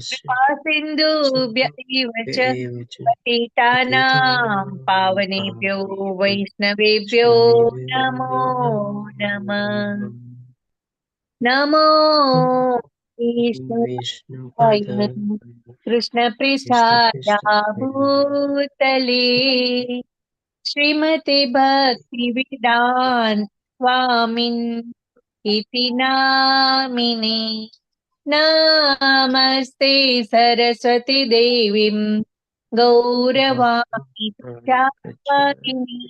कृपा सिन्धुभ्य एव च पतितानां पावनेभ्यो वैष्णवेभ्यो नमो नमः। नमो विष्णुपादाय कृष्णपृष्ठाभूतले श्रीमते भक्तिवेदान्त स्वामिन् इति नामिने। नमस्ते सरस्वती देवीं गौरवाणी प्रचारिणी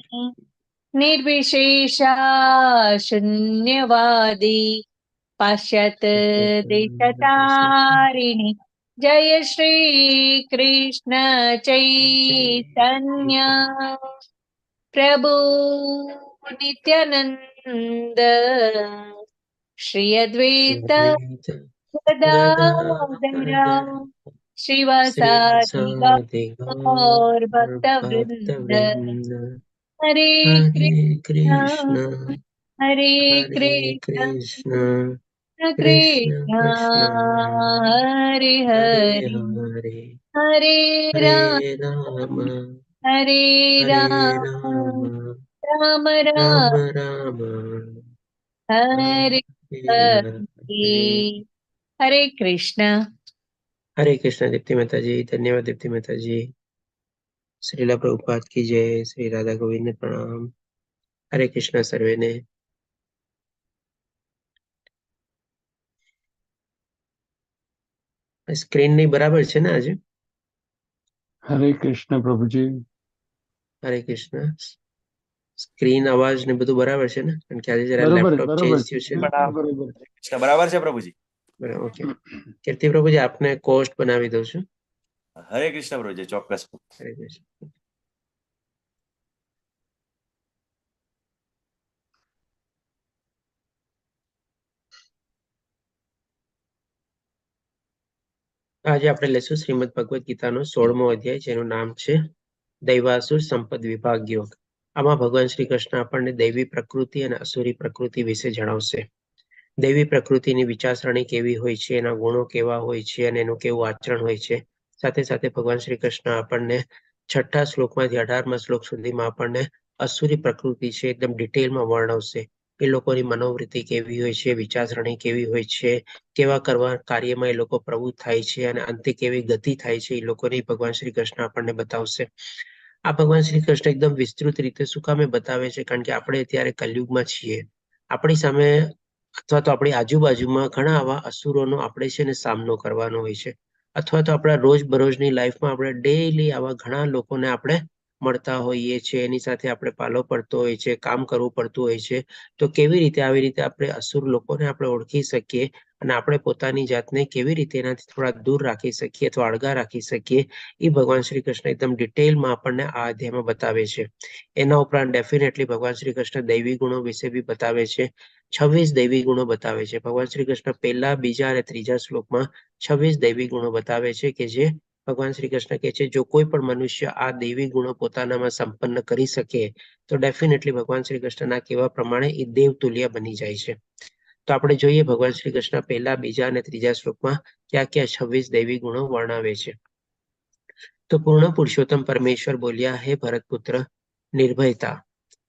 निर्विशेषा शून्यवादी पाश्चात्य देशतारिणी। जय श्री कृष्ण चैतन्य प्रभु नित्यानंद श्री अद्वैत गदाधर श्रीवासादि गौर भक्तवृंद। हरे कृष्ण हरे कृष्ण कृष्ण हरे हरे हरे राम हरे राम राम राम हरे हरे। हरे कृष्ण। हरे कृष्ण दीप्ति माता जी। धन्यवाद दीप्ति माता जी। श्रीला प्रभुपाद की जय। श्री राधा गोविंद ने प्रणाम। हरे कृष्ण सर्वे ने। સ્ક્રીન ની બરાબર છે ને આજે? હરે કૃષ્ણ પ્રભુજી. હરે કૃષ્ણ. સ્ક્રીન અવાજ ને બધું બરાબર છે ને? કારણ કે આજે જરા લેપટોપ ચેન્જ થયું છે. બરાબર છે પ્રભુજી. બરાબર, ઓકે. કીર્તિ પ્રભુજી આપને કોસ્ટ બનાવી દઉં છું. હરે કૃષ્ણ પ્રભુજી, ચોક્કસ. હરે કૃષ્ણ. આજે આપણે લેશું શ્રીમદ ભગવદ ગીતાનો 16મો અધ્યાય, જેનું નામ છે દૈવાસુર સંપદ વિભાગ યોગ. આમાં ભગવાન શ્રી કૃષ્ણ આપણને દૈવી પ્રકૃતિ અને અસુરી પ્રકૃતિ વિશે જણાવશે. દૈવી પ્રકૃતિની વિચારસરણી કેવી હોય છે, એના ગુણો કેવા હોય છે અને એનું કેવું આચરણ હોય છે. સાથે સાથે ભગવાન શ્રી કૃષ્ણ આપણને 6થા શ્લોકમાંથી 18મા શ્લોક સુધીમાં આપણને અસુરી પ્રકૃતિ છે એકદમ ડિટેલમાં વર્ણવશે. એ લોકોની મનોવૃત્તિ કેવી હોય છે, વિચારસરણી કેવી હોય છે, કેવા કરવા કાર્યમાં એ લોકો પ્રવૃત્ત થાય છે અને અંતે કેવી ગતિ થાય છે, એ લોકોની ભગવાન શ્રી કૃષ્ણ આપણને બતાવશે. આ ભગવાન શ્રી કૃષ્ણ એકદમ વિસ્તૃત રીતે શું કામે બતાવે છે? કારણ કે આપણે અત્યારે કલયુગમાં છીએ. આપણી સામે અથવા તો આપણી આજુબાજુમાં ઘણા આવા અસુરોનો આપણે છે ને સામનો કરવાનો હોય છે. અથવા તો આપણા રોજબરોજની લાઈફમાં આપણે ડેઈલી આવા ઘણા લોકોને આપણે મળતા હોઈએ છીએ, એની સાથે આપણે પાલો પડતો હોય છે, કામ કરવું પડતું હોય છે. તો કેવી રીતે આવી રીતે આપણે અસુર લોકોને આપણે ઓળખી શકીએ અને આપણે પોતાની જાતને કેવી રીતે એનાથી થોડા દૂર રાખી શકીએ અથવા અળગા રાખી શકીએ, એ ભગવાન શ્રી કૃષ્ણ એકદમ ડિટેલમાં આપણને આ અધ્યાયમાં બતાવે છે. એના ઉપરાંત ડેફિનેટલી ભગવાન શ્રી કૃષ્ણ દૈવી ગુણો વિશે બી બતાવે છે. 26 દૈવી ગુણો બતાવે છે. ભગવાન શ્રી કૃષ્ણ પહેલા, બીજા અને ત્રીજા શ્લોકમાં 26 દૈવી ગુણો બતાવે છે કે જે ભગવાન શ્રી કૃષ્ણ કહે છે જો કોઈ પણ મનુષ્ય આ દૈવી ગુણો પોતાનામાં સંપન્ન કરી શકે તો ડેફિનેટલી ભગવાન શ્રી કૃષ્ણના કહેવા પ્રમાણે એ દેવતુલ્ય બની જાય છે. તો આપણે જોઈએ ભગવાન શ્રી કૃષ્ણ પહેલા, બીજા અને ત્રીજા શ્લોકમાં ક્યાં ક્યાં 26 દૈવી ગુણો વર્ણવે છે. તો પૂર્ણ પુરુષોત્તમ પરમેશ્વર બોલ્યા, હે ભરતપુત્ર, નિર્ભયતા,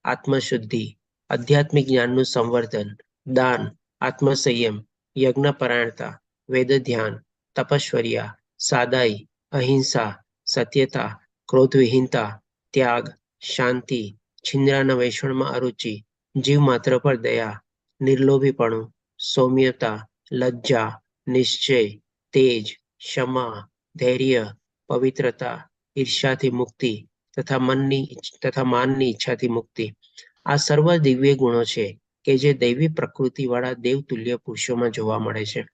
આત્મશુદ્ધિ, આધ્યાત્મિક જ્ઞાનનું સંવર્ધન, દાન, આત્મસંયમ, યજ્ઞપરાયણતા, વેદ ધ્યાન, તપશ્ચર્યા, સાદાઈ, અહિંસા, સત્યતા, ક્રોધવિહીનતા, ત્યાગ, શાંતિ, છિન્દ્રાના વૈષણમાં અરુચિ, જીવ માત્ર પર દયા, નિર્લોભીપણું, સૌમ્યતા, લજ્જા, નિશ્ચય, તેજ, ક્ષમા, ધૈર્ય, પવિત્રતા, ઈર્ષ્યાથી મુક્તિ તથા માનની ઈચ્છાથી મુક્તિ. આ સર્વ દિવ્ય ગુણો છે કે જે દૈવી પ્રકૃતિવાળા દેવતુલ્ય પુરુષોમાં જોવા મળે છે.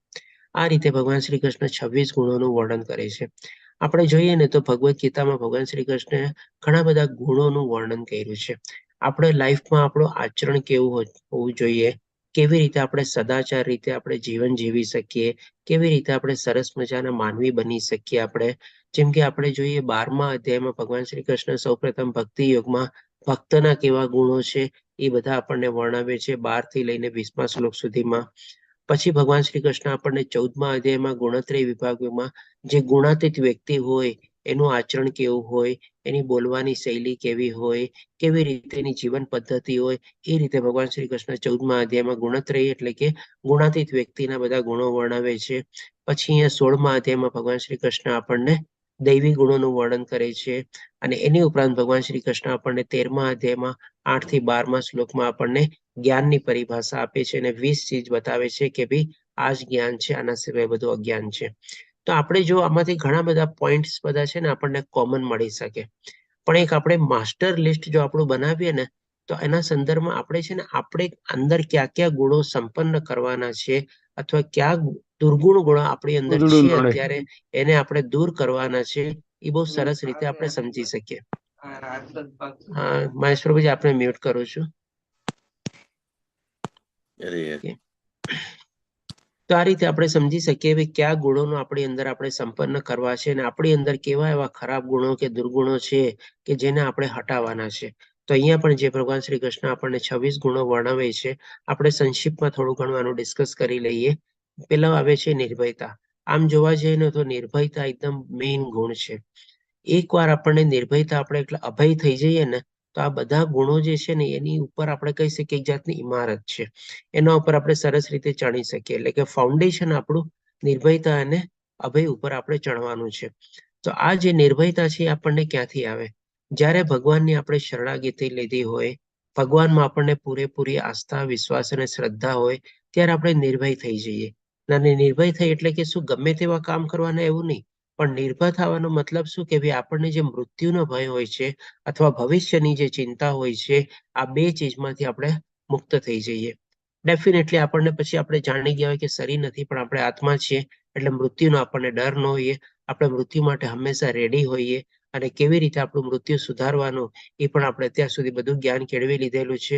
આ રીતે ભગવાન શ્રી કૃષ્ણ 26 ગુણોનું વર્ણન કરે છે. આપણે જોઈએ ને તો ભગવદ્ ગીતામાં ભગવાન શ્રી કૃષ્ણે ઘણા બધા ગુણોનું વર્ણન કર્યું છે. આપણે લાઈફમાં આપણું આચરણ કેવું હોવું જોઈએ, કેવી રીતે આપણે સદાચાર રીતે આપણે જીવન જીવી શકીએ, કેવી રીતે આપણે સરસ મજાના માનવી બની શકીએ. આપણે જેમ કે આપણે જોઈએ 12મા અધ્યાયમાં ભગવાન શ્રી કૃષ્ણ સૌપ્રથમ ભક્તિ યોગમાં ભક્તના કેવા ગુણો છે એ બધા આપણને વર્ણવે છે 12 થી લઈને 20મા શ્લોક સુધીમાં. પછી ભગવાન શ્રી કૃષ્ણ આપણને 14મા અધ્યાયમાં ગુણત્રય વિભાગમાં જે ગુણાતીત વ્યક્તિ હોય એનું આચરણ કેવું હોય, એની બોલવાની શૈલી કેવી હોય, કેવી રીતે એની જીવન પદ્ધતિ હોય, એ રીતે ભગવાન શ્રી કૃષ્ણ 14મા અધ્યાયમાં ગુણત્રય એટલે કે ગુણાતીત વ્યક્તિના બધા ગુણો વર્ણવે છે. પછી અહીંયા 16મા અધ્યાયમાં ભગવાન શ્રી કૃષ્ણ આપણને દૈવી ગુણોનું વર્ણન કરે છે. અને એની ઉપરાંત ભગવાન શ્રી કૃષ્ણ આપણને 13મા અધ્યાયમાં 8 થી 12મા શ્લોકમાં આપણને જ્ઞાનની પરિભાષા આપે છે અને 20 ચીજ બતાવે છે કે ભાઈ આ જ જ્ઞાન છે, આના સિવાય બધું અજ્ઞાન છે. તો આપણે જો આમાંથી ઘણા બધા પોઈન્ટ્સ બધા છે ને આપણને કોમન મળી શકે, પણ એક આપણે માસ્ટર લિસ્ટ જો આપણું બનાવીએ ને તો એના સંદર્ભમાં આપણે છે ને આપણે અંદર કયા કયા ગુણો સંપન્ન કરવાના છે અથવા કયા દુર્ગુણ ગુણો આપણી અંદર છે અત્યારે એને આપણે દૂર કરવાના છે, એ બહુ સરસ રીતે આપણે સમજી શકીએ. મહેશ પ્રભુજી, આપણે મ્યુટ કરું છું. તો આ રીતે આપણે સમજી શકીએ કે કયા ગુણોનો આપણી અંદર આપણે સંપન્ન કરવા છે અને આપણી અંદર કેવા એવા ખરાબ ગુણો કે દુર્ગુણો છે કે જેને આપણે હટાવવાના છે. તો અહીંયા પણ જે ભગવાન શ્રી કૃષ્ણ આપણને 26 ગુણો વર્ણવે છે, આપણે સંક્ષિપ્તમાં થોડું ઘણું આનું ડિસ્કસ કરી લઈએ. પેલા આવે છે નિર્ભયતા. આમ જોવા જઈએ ને તો નિર્ભયતા એકદમ મેઇન ગુણ છે. એકવાર આપણને નિર્ભયતા આપણે એટલે અભય થઈ જઈએ ને તો આ બધા ગુણો જે છે ને એની ઉપર આપણે કહી શકીએ એક જાતની ઇમારત છે, એના ઉપર આપણે સરસ રીતે ચણી શકીએ. એટલે કે ફાઉન્ડેશન આપણું નિર્ભયતા અને અભય ઉપર આપણે ચણવાનું છે. તો આ જે નિર્ભયતા છે એ આપણને ક્યાંથી આવે? જ્યારે ભગવાનની આપણે શરણાગતિ લીધી હોય, ભગવાનમાં આપણને પૂરેપૂરી આસ્થા, વિશ્વાસ અને શ્રદ્ધા હોય, ત્યારે આપણે નિર્ભય થઈ જઈએ. અને નિર્ભય થઈ એટલે કે શું ગમે તેવા કામ કરવાના એવું નહીં, પણ નિર્ભય થવાનો મતલબ શું કે ભાઈ આપણને જે મૃત્યુનો ભય હોય છે અથવા ભવિષ્યની જે ચિંતા હોય છે, આ બે ચીજમાંથી આપણે મુક્ત થઈ જઈએ. ડેફિનેટલી આપણને પછી આપણે જાણી ગયા હોય કે શરીર નથી પણ આપણે આત્મા છીએ, એટલે મૃત્યુનો આપણને ડર ન હોઈએ, આપણે મૃત્યુ માટે હંમેશા રેડી હોઈએ અને કેવી રીતે આપણું મૃત્યુ સુધારવાનું એ પણ આપણે અત્યાર સુધી બધું જ્ઞાન કેળવી લીધેલું છે.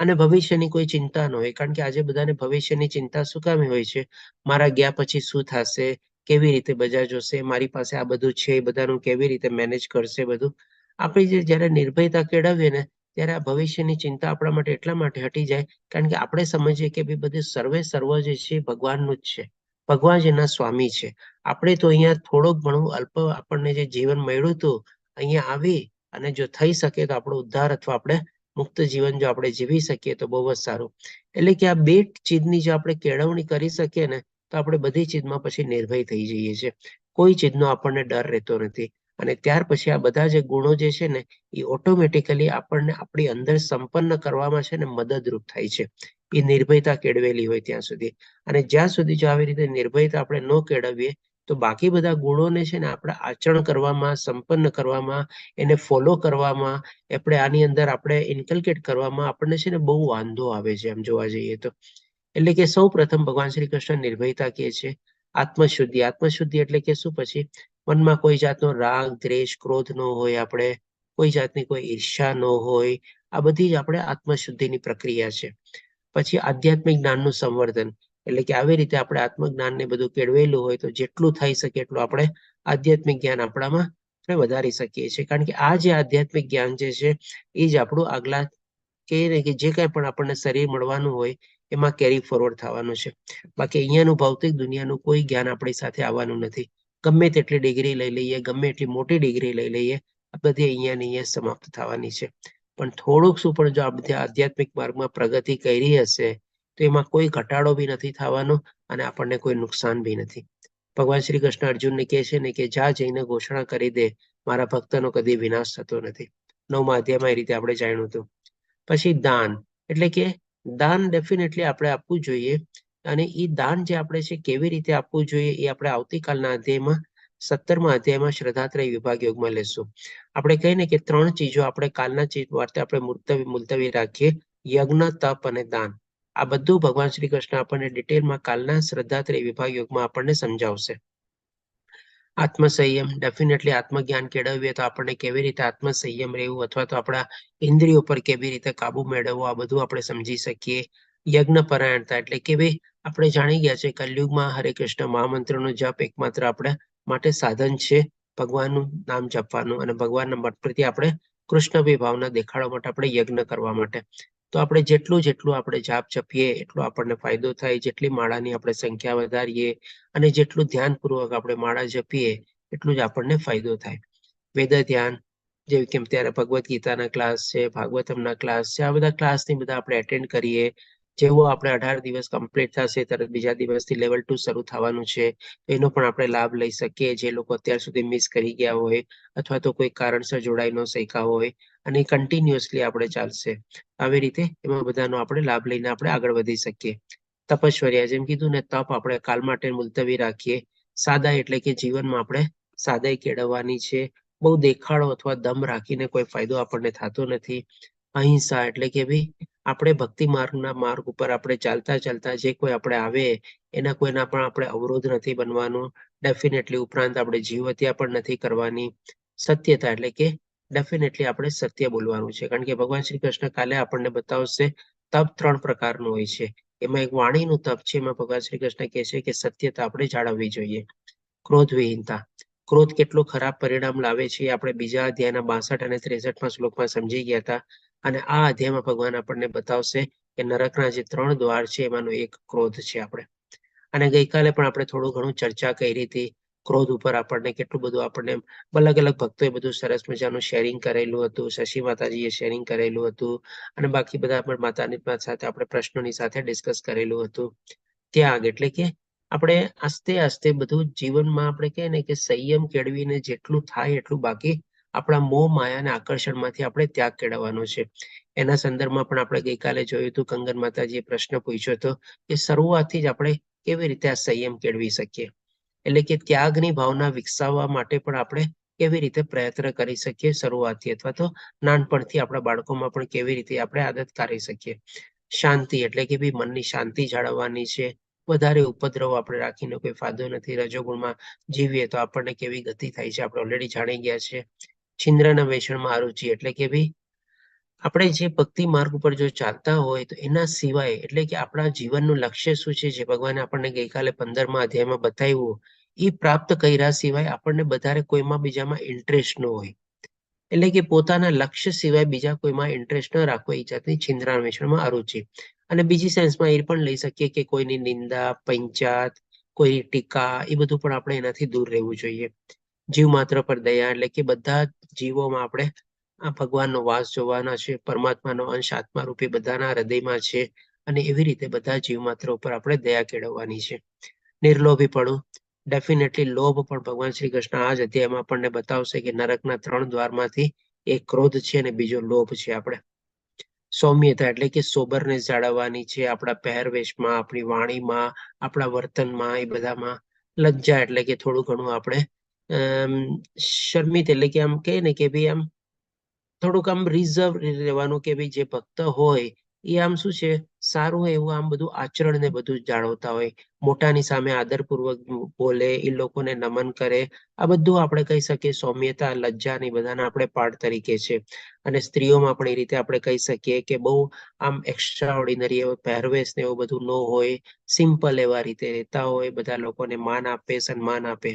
અને ભવિષ્યની કોઈ ચિંતા ન હોય, કારણ કે આજે બધાને ભવિષ્યની ચિંતા શું કામ હોય છે? મારા ગયા પછી શું થશે, કેવી રીતે બજાર જોશે, મારી પાસે આ બધું છે એ બધાનું કેવી રીતે મેનેજ કરશે બધું. આપણે જે જ્યારે નિર્ભયતા કેળવીએ ને ત્યારે આ ભવિષ્યની ચિંતા આપણા માટે એટલા માટે હટી જાય કારણ કે આપણે સમજીએ કે ભાઈ બધું સર્વે સર્વ જે છે ભગવાનનું જ છે, ભગવાન જ એના સ્વામી છે. આપણે તો અહીંયા થોડુંક ઘણું અલ્પ આપણને જે જીવન મળ્યું હતું અહીંયા આવી અને જો થઈ શકે તો આપણો ઉદ્ધાર અથવા આપણે મુક્ત જીવન જો આપણે જીવી શકીએ તો બહુ જ સારું. એટલે કે આ બે ચીજની જો આપણે કેળવણી કરી શકીએ ને તો આપણે બધી ચીજમાં પછી નિર્ભય થઈ જઈએ છીએ. કોઈ ચીજનો આપણને ડર રહેતો નથી. અને ત્યાર પછી આ બધા જે ગુણો જે છે ને એ ઓટોમેટિકલી આપણને આપણી અંદર સંપન્ન કરવામાં છે ને મદદરૂપ થાય છે. એ નિર્ભયતા કેળવેલી હોય ત્યાં સુધી. અને જ્યાં સુધી જો આવી રીતે નિર્ભયતા આપણે ન કેળવીએ તો બાકી બધા ગુણોને છે ને આપણે આચરણ કરવામાં, સંપન્ન કરવામાં, એને ફોલો કરવામાં, આપણે આની અંદર આપણે ઇન્કલ્કેટ કરવામાં આપણને છે ને બહુ વાંધો આવે છે એમ જોવા જઈએ તો. એટલે કે સૌ પ્રથમ ભગવાન શ્રી કૃષ્ણ નિર્ભયતા કહે છે આત્મશુદ્ધિ. આત્મશુદ્ધિ એટલે કે શું? પછી મનમાં કોઈ જાતનો રાગ, દ્વેષ, ક્રોધ ન હોય, આપણે કોઈ જાતની કોઈ ઈર્ષા ન હોય. આ બધી જ આપણે આત્મશુદ્ધિની પ્રક્રિયા છે. પછી આધ્યાત્મિક જ્ઞાનનું સંવર્ધન, એટલે કે આવી રીતે આપણે આત્મજ્ઞાનને બધું કેળવેલું હોય તો જેટલું થઈ શકે એટલું આપણે આધ્યાત્મિક જ્ઞાન આપણામાં વધારી શકીએ છીએ. કારણ કે આ જે આધ્યાત્મિક જ્ઞાન જે છે એ જ આપણું આગલા કે જે કાંઈ પણ આપણને શરીર મળવાનું હોય એમાં કેરી ફોરવર્ડ થવાનું છે. બાકી અહીંયાનું ભૌતિક દુનિયાનું કોઈ જ્ઞાન આપણી સાથે આવવાનું નથી. ગમે તેટલી ડિગ્રી લઈ લઈએ, ગમે એટલી મોટી ડિગ્રી લઈ લઈએ, આ બધી અહીંયાની અહીંયા સમાપ્ત થવાની છે. પણ થોડુંક શું પણ જો આપણે આધ્યાત્મિક માર્ગમાં પ્રગતિ કરી હશે તો એમાં કોઈ ઘટાડો બી નથી થવાનો અને આપણને કોઈ નુકસાન બી નથી. ભગવાન શ્રી કૃષ્ણ અર્જુનને કહે છે ને કે જા જઈને ઘોષણા કરી દે મારા ભક્તનો કદી વિનાશ થતો નથી. 9મા અધ્યાયમાં એ રીતે આપણે જાણ્યું હતું. પછી દાન, એટલે કે દાન ડેફિનેટલી આપણે આપવું જોઈએ. અને એ દાન જે આપણે છે કેવી રીતે આપવું જોઈએ એ આપણે આવતીકાલના અધ્યાયમાં 17મા અધ્યાયમાં શ્રદ્ધાત્રય વિભાગ યોગમાં લેશું. આપણે કહીને કે 3 ચીજો આપણે કાલના ચીજ વાર્તે આપણે મુલતવી રાખીએ: યજ્ઞ, તપ અને દાન. આ બધું ભગવાન શ્રી કૃષ્ણ આપણને ડિટેલમાં કાલના શ્રદ્ધાત્રય વિભાગ યોગમાં આપણને સમજાવશે. આત્મસંયમ, ડેફિનેટલી આત્મજ્ઞાન કેળવીએ તો આપણને કેવી રીતે આત્મસંયમ રહેવું અથવા તો આપણા ઇન્દ્રિયો પર કેવી રીતે કાબુ મેળવવો આ બધું આપણે સમજી શકીએ. યજ્ઞ પરાયણતા, એટલે કે ભાઈ આપણે જાણી ગયા છે કલયુગમાં હરે કૃષ્ણ મહામંત્રનો જપ એકમાત્ર આપણે માટે સાધન છે ભગવાનનું નામ જપવાનું અને ભગવાનના મત પ્રત્યે આપણે કૃષ્ણ ભાવના દેખાડવા માટે આપણે યજ્ઞ કરવા માટે. તો આપણે જેટલું આપણે જાપ જપીએ એટલો આપણને ફાયદો થાય. જેટલી માળાની આપણે સંખ્યા વધારીએ અને જેટલું ધ્યાનપૂર્વક આપણે માળા જપીએ એટલું જ આપણને ફાયદો થાય. વેદ ધ્યાન જેવી કે ત્યારે ભગવદ્ ગીતાના ક્લાસ છે, ભાગવતમના ક્લાસ છે, આ બધા ક્લાસની બધા આપણે એટેન્ડ કરીએ. જેવો આપણે 18 દિવસ કમ્પ્લીટ થશે તરત બીજા દિવસથી લેવલ 2 શરૂ થવાનું છે. એનો પણ આપણે લાભ લઈ શકીએ. જે લોકો અત્યાર સુધી મિસ કરી ગયા હોય અથવા તો કોઈ કારણસર જોડાઈ ન શક્યા હોય અને કન્ટિન્યુઅસલી આપણે ચાલશે. આવી રીતે એમાં બધાનો આપણે લાભ લઈને આપણે આગળ વધી શકીએ. તપશ્ચર્યા જેમ કીધું ને, તપ આપણે કાલ માટે મુલતવી રાખીએ. સાદા એટલે કે જીવનમાં આપણે સાદાઈ કેળવવાની છે. બહુ દેખાડો અથવા દમ રાખીને કોઈ ફાયદો આપણને થતો નથી. અહિંસા એટલે કે ભાઈ આપણે ભક્તિ માર્ગના માર્ગ ઉપર આપણે ચાલતા ચાલતા જે કોઈ આપણે આવે એના કોઈના પણ આપણે અવરોધ નથી બનવાનું. ડેફિનેટલી ઉપરાંત આપણે જીવ હત્યા પણ નથી કરવાની. સત્યતા એટલે કે ડેફિનેટલી આપણે સત્ય બોલવાનું છે. કારણ કે ભગવાન શ્રી કૃષ્ણ કાલે આપણને બતાવશે તપ 3 પ્રકારનું હોય છે. એમાં એક વાણીનું તપ છે. એમાં ભગવાન શ્રી કૃષ્ણ કહે છે કે સત્યતા આપણે જાળવવી જોઈએ. ક્રોધ વિહીનતા, ક્રોધ કેટલું ખરાબ પરિણામ લાવે છે આપણે બીજા અધ્યાયના 62 અને 63માં શ્લોકમાં સમજી ગયા હતા. અને આ અધ્યાયમાં ભગવાન આપણને બતાવશે કે નરકના જે 3 દ્વાર છે એમાંનો એક ક્રોધ છે. આપણે અને ગઈકાલે પણ આપણે થોડું ઘણું ચર્ચા કરી હતી ક્રોધ ઉપર. આપણને કેટલું બધું આપણને અલગ અલગ ભક્તોએ બધું સરસ મજાનું શેરિંગ કરેલું હતું. શશી માતાજીએ શેરિંગ કરેલું હતું અને બાકી બધા પણ માતાની સાથે આપણે પ્રશ્નોની સાથે ડિસ્કસ કરેલું હતું. ત્યાગ એટલે કે આપણે આસ્તે આસ્તે બધું જીવનમાં આપણે કહે ને કે સંયમ કેળવીને જેટલું થાય એટલું બાકી આપણા મોહ માયા અને આકર્ષણમાંથી આપણે ત્યાગ કેળવવાનો છે. એના સંદર્ભમાં પણ આપણે ગઈકાલે જોયું હતું. કંગન માતાજીએ પ્રશ્ન પૂછ્યો હતો કે શરૂઆતથી જ આપણે કેવી રીતે આ સંયમ કેળવી શકીએ. એટલે કે ત્યાગની ભાવના વિકસાવવા માટે પણ આપણે કેવી રીતે પ્રયત્ન કરી શકીએ શરૂઆતથી, અથવા તો નાનપણથી આપણા બાળકોમાં પણ કેવી રીતે આપણે આદત કરી શકીએ. શાંતિ એટલે કે ભાઈ મનની શાંતિ જાળવવાની છે. વધારે ઉપદ્રવ આપણે રાખીને કોઈ ફાયદો નથી. રજોગુણમાં જીવીએ તો આપણને કેવી ગતિ થાય છે આપણે ઓલરેડી જાણી ગયા છે. છિન્દ્રના વેષણમાં અરુચિ એટલે કે ભાઈ આપણે જે ભક્તિ માર્ગ ઉપર જો ચાલતા હોય તો એના સિવાય એટલે કે આપણા જીવનનું લક્ષ્ય શું છે, જે ભગવાને આપણને ગઈકાલે 15મા અધ્યાયમાં બતાવ્યું, એ પ્રાપ્ત કર્યા સિવાય આપણને વધારે કોઈમાં બીજામાં ઇન્ટરેસ્ટ ન હોય. એટલે કે પોતાના લક્ષ્ય સિવાય બીજા કોઈમાં ઇન્ટરેસ્ટ ન રાખવો, એ જાતની છિન્દ્રાન્વેષણમાં અરુચિ. અને બીજી સેન્સમાં એ પણ લઈ શકીએ કે કોઈની નિંદા, પંચાત, કોઈની ટીકા, એ બધું પણ આપણે એનાથી દૂર રહેવું જોઈએ. જીવ માત્ર પર દયા એટલે કે બધા જીવોમાં આપણે આ ભગવાનનો વાસ જોવાના છે. પરમાત્માનો અંશ આત્મા રૂપી બધાના હૃદયમાં છે અને એવી રીતે બધા જીવ માત્ર ઉપર આપણે દયા કેળવવાની છે. નિર્લોભીપણું, ડેફિનેટલી લોભ પણ ભગવાન શ્રી કૃષ્ણ આ જ અધ્યાયમાં આપણને બતાવશે કે નરકના 3 દ્વારમાંથી એક ક્રોધ છે અને બીજો લોભ છે. આપણે સૌમ્યતા એટલે કે સોબરનેસ જાળવવાની છે. આપણા પહેરવેશમાં, આપણી વાણીમાં, આપણા વર્તનમાં, એ બધામાં. લજ્જા એટલે કે થોડું ઘણું આપણે શર્મિત એટલે કે આમ કહે ને કે ભાઈ આમ થોડુંક આમ રિઝર્વ રહેવાનું કે ભાઈ જે ભક્ત હોય એ આમ શું છે, સારું હોય એવું આમ બધું આચરણ ને બધું જાળવતા હોય. મોટાની સામે આદરપૂર્વક બોલે, એ લોકોને નમન કરે. આ બધું આપણે કહી શકીએ સૌમ્યતા, લજ્જા ને બધાના આપણે પાઠ તરીકે છે. અને સ્ત્રીઓમાં પણ એ રીતે આપણે કહી શકીએ કે બહુ આમ એક્સ્ટ્રા ઓર્ડિનરી એવો પહેરવેશ ને એવું બધું ન હોય. સિમ્પલ એવા રીતે રહેતા હોય. બધા લોકોને માન આપે, સન્માન આપે.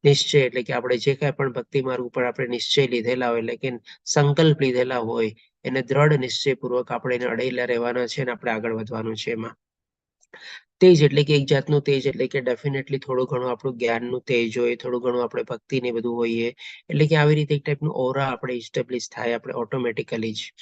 નિશ્ચય એટલે કે આપણે જે કાંઈ પણ ભક્તિ માર્ગ ઉપર આપણે નિશ્ચય લીધેલા હોય, એટલે કે સંકલ્પ લીધેલા હોય, એને દ્રઢ નિશ્ચયપૂર્વક આપણે એને અડેલા રહેવાના છે અને આપણે આગળ વધવાનું છે. એમાં તેજ એટલે કે એક જાતનું તેજ એટલે કે ડેફિનેટલી થોડું ઘણું આપણું જ્ઞાનનું તેજ હોય, થોડું ઘણું આપણે ભક્તિ ને બધું હોઈએ. એટલે કે આવી રીતે એક ટાઈપનું ઓરા આપણે ઇસ્ટેબ્લિશ થાય આપણે ઓટોમેટિકલી જ.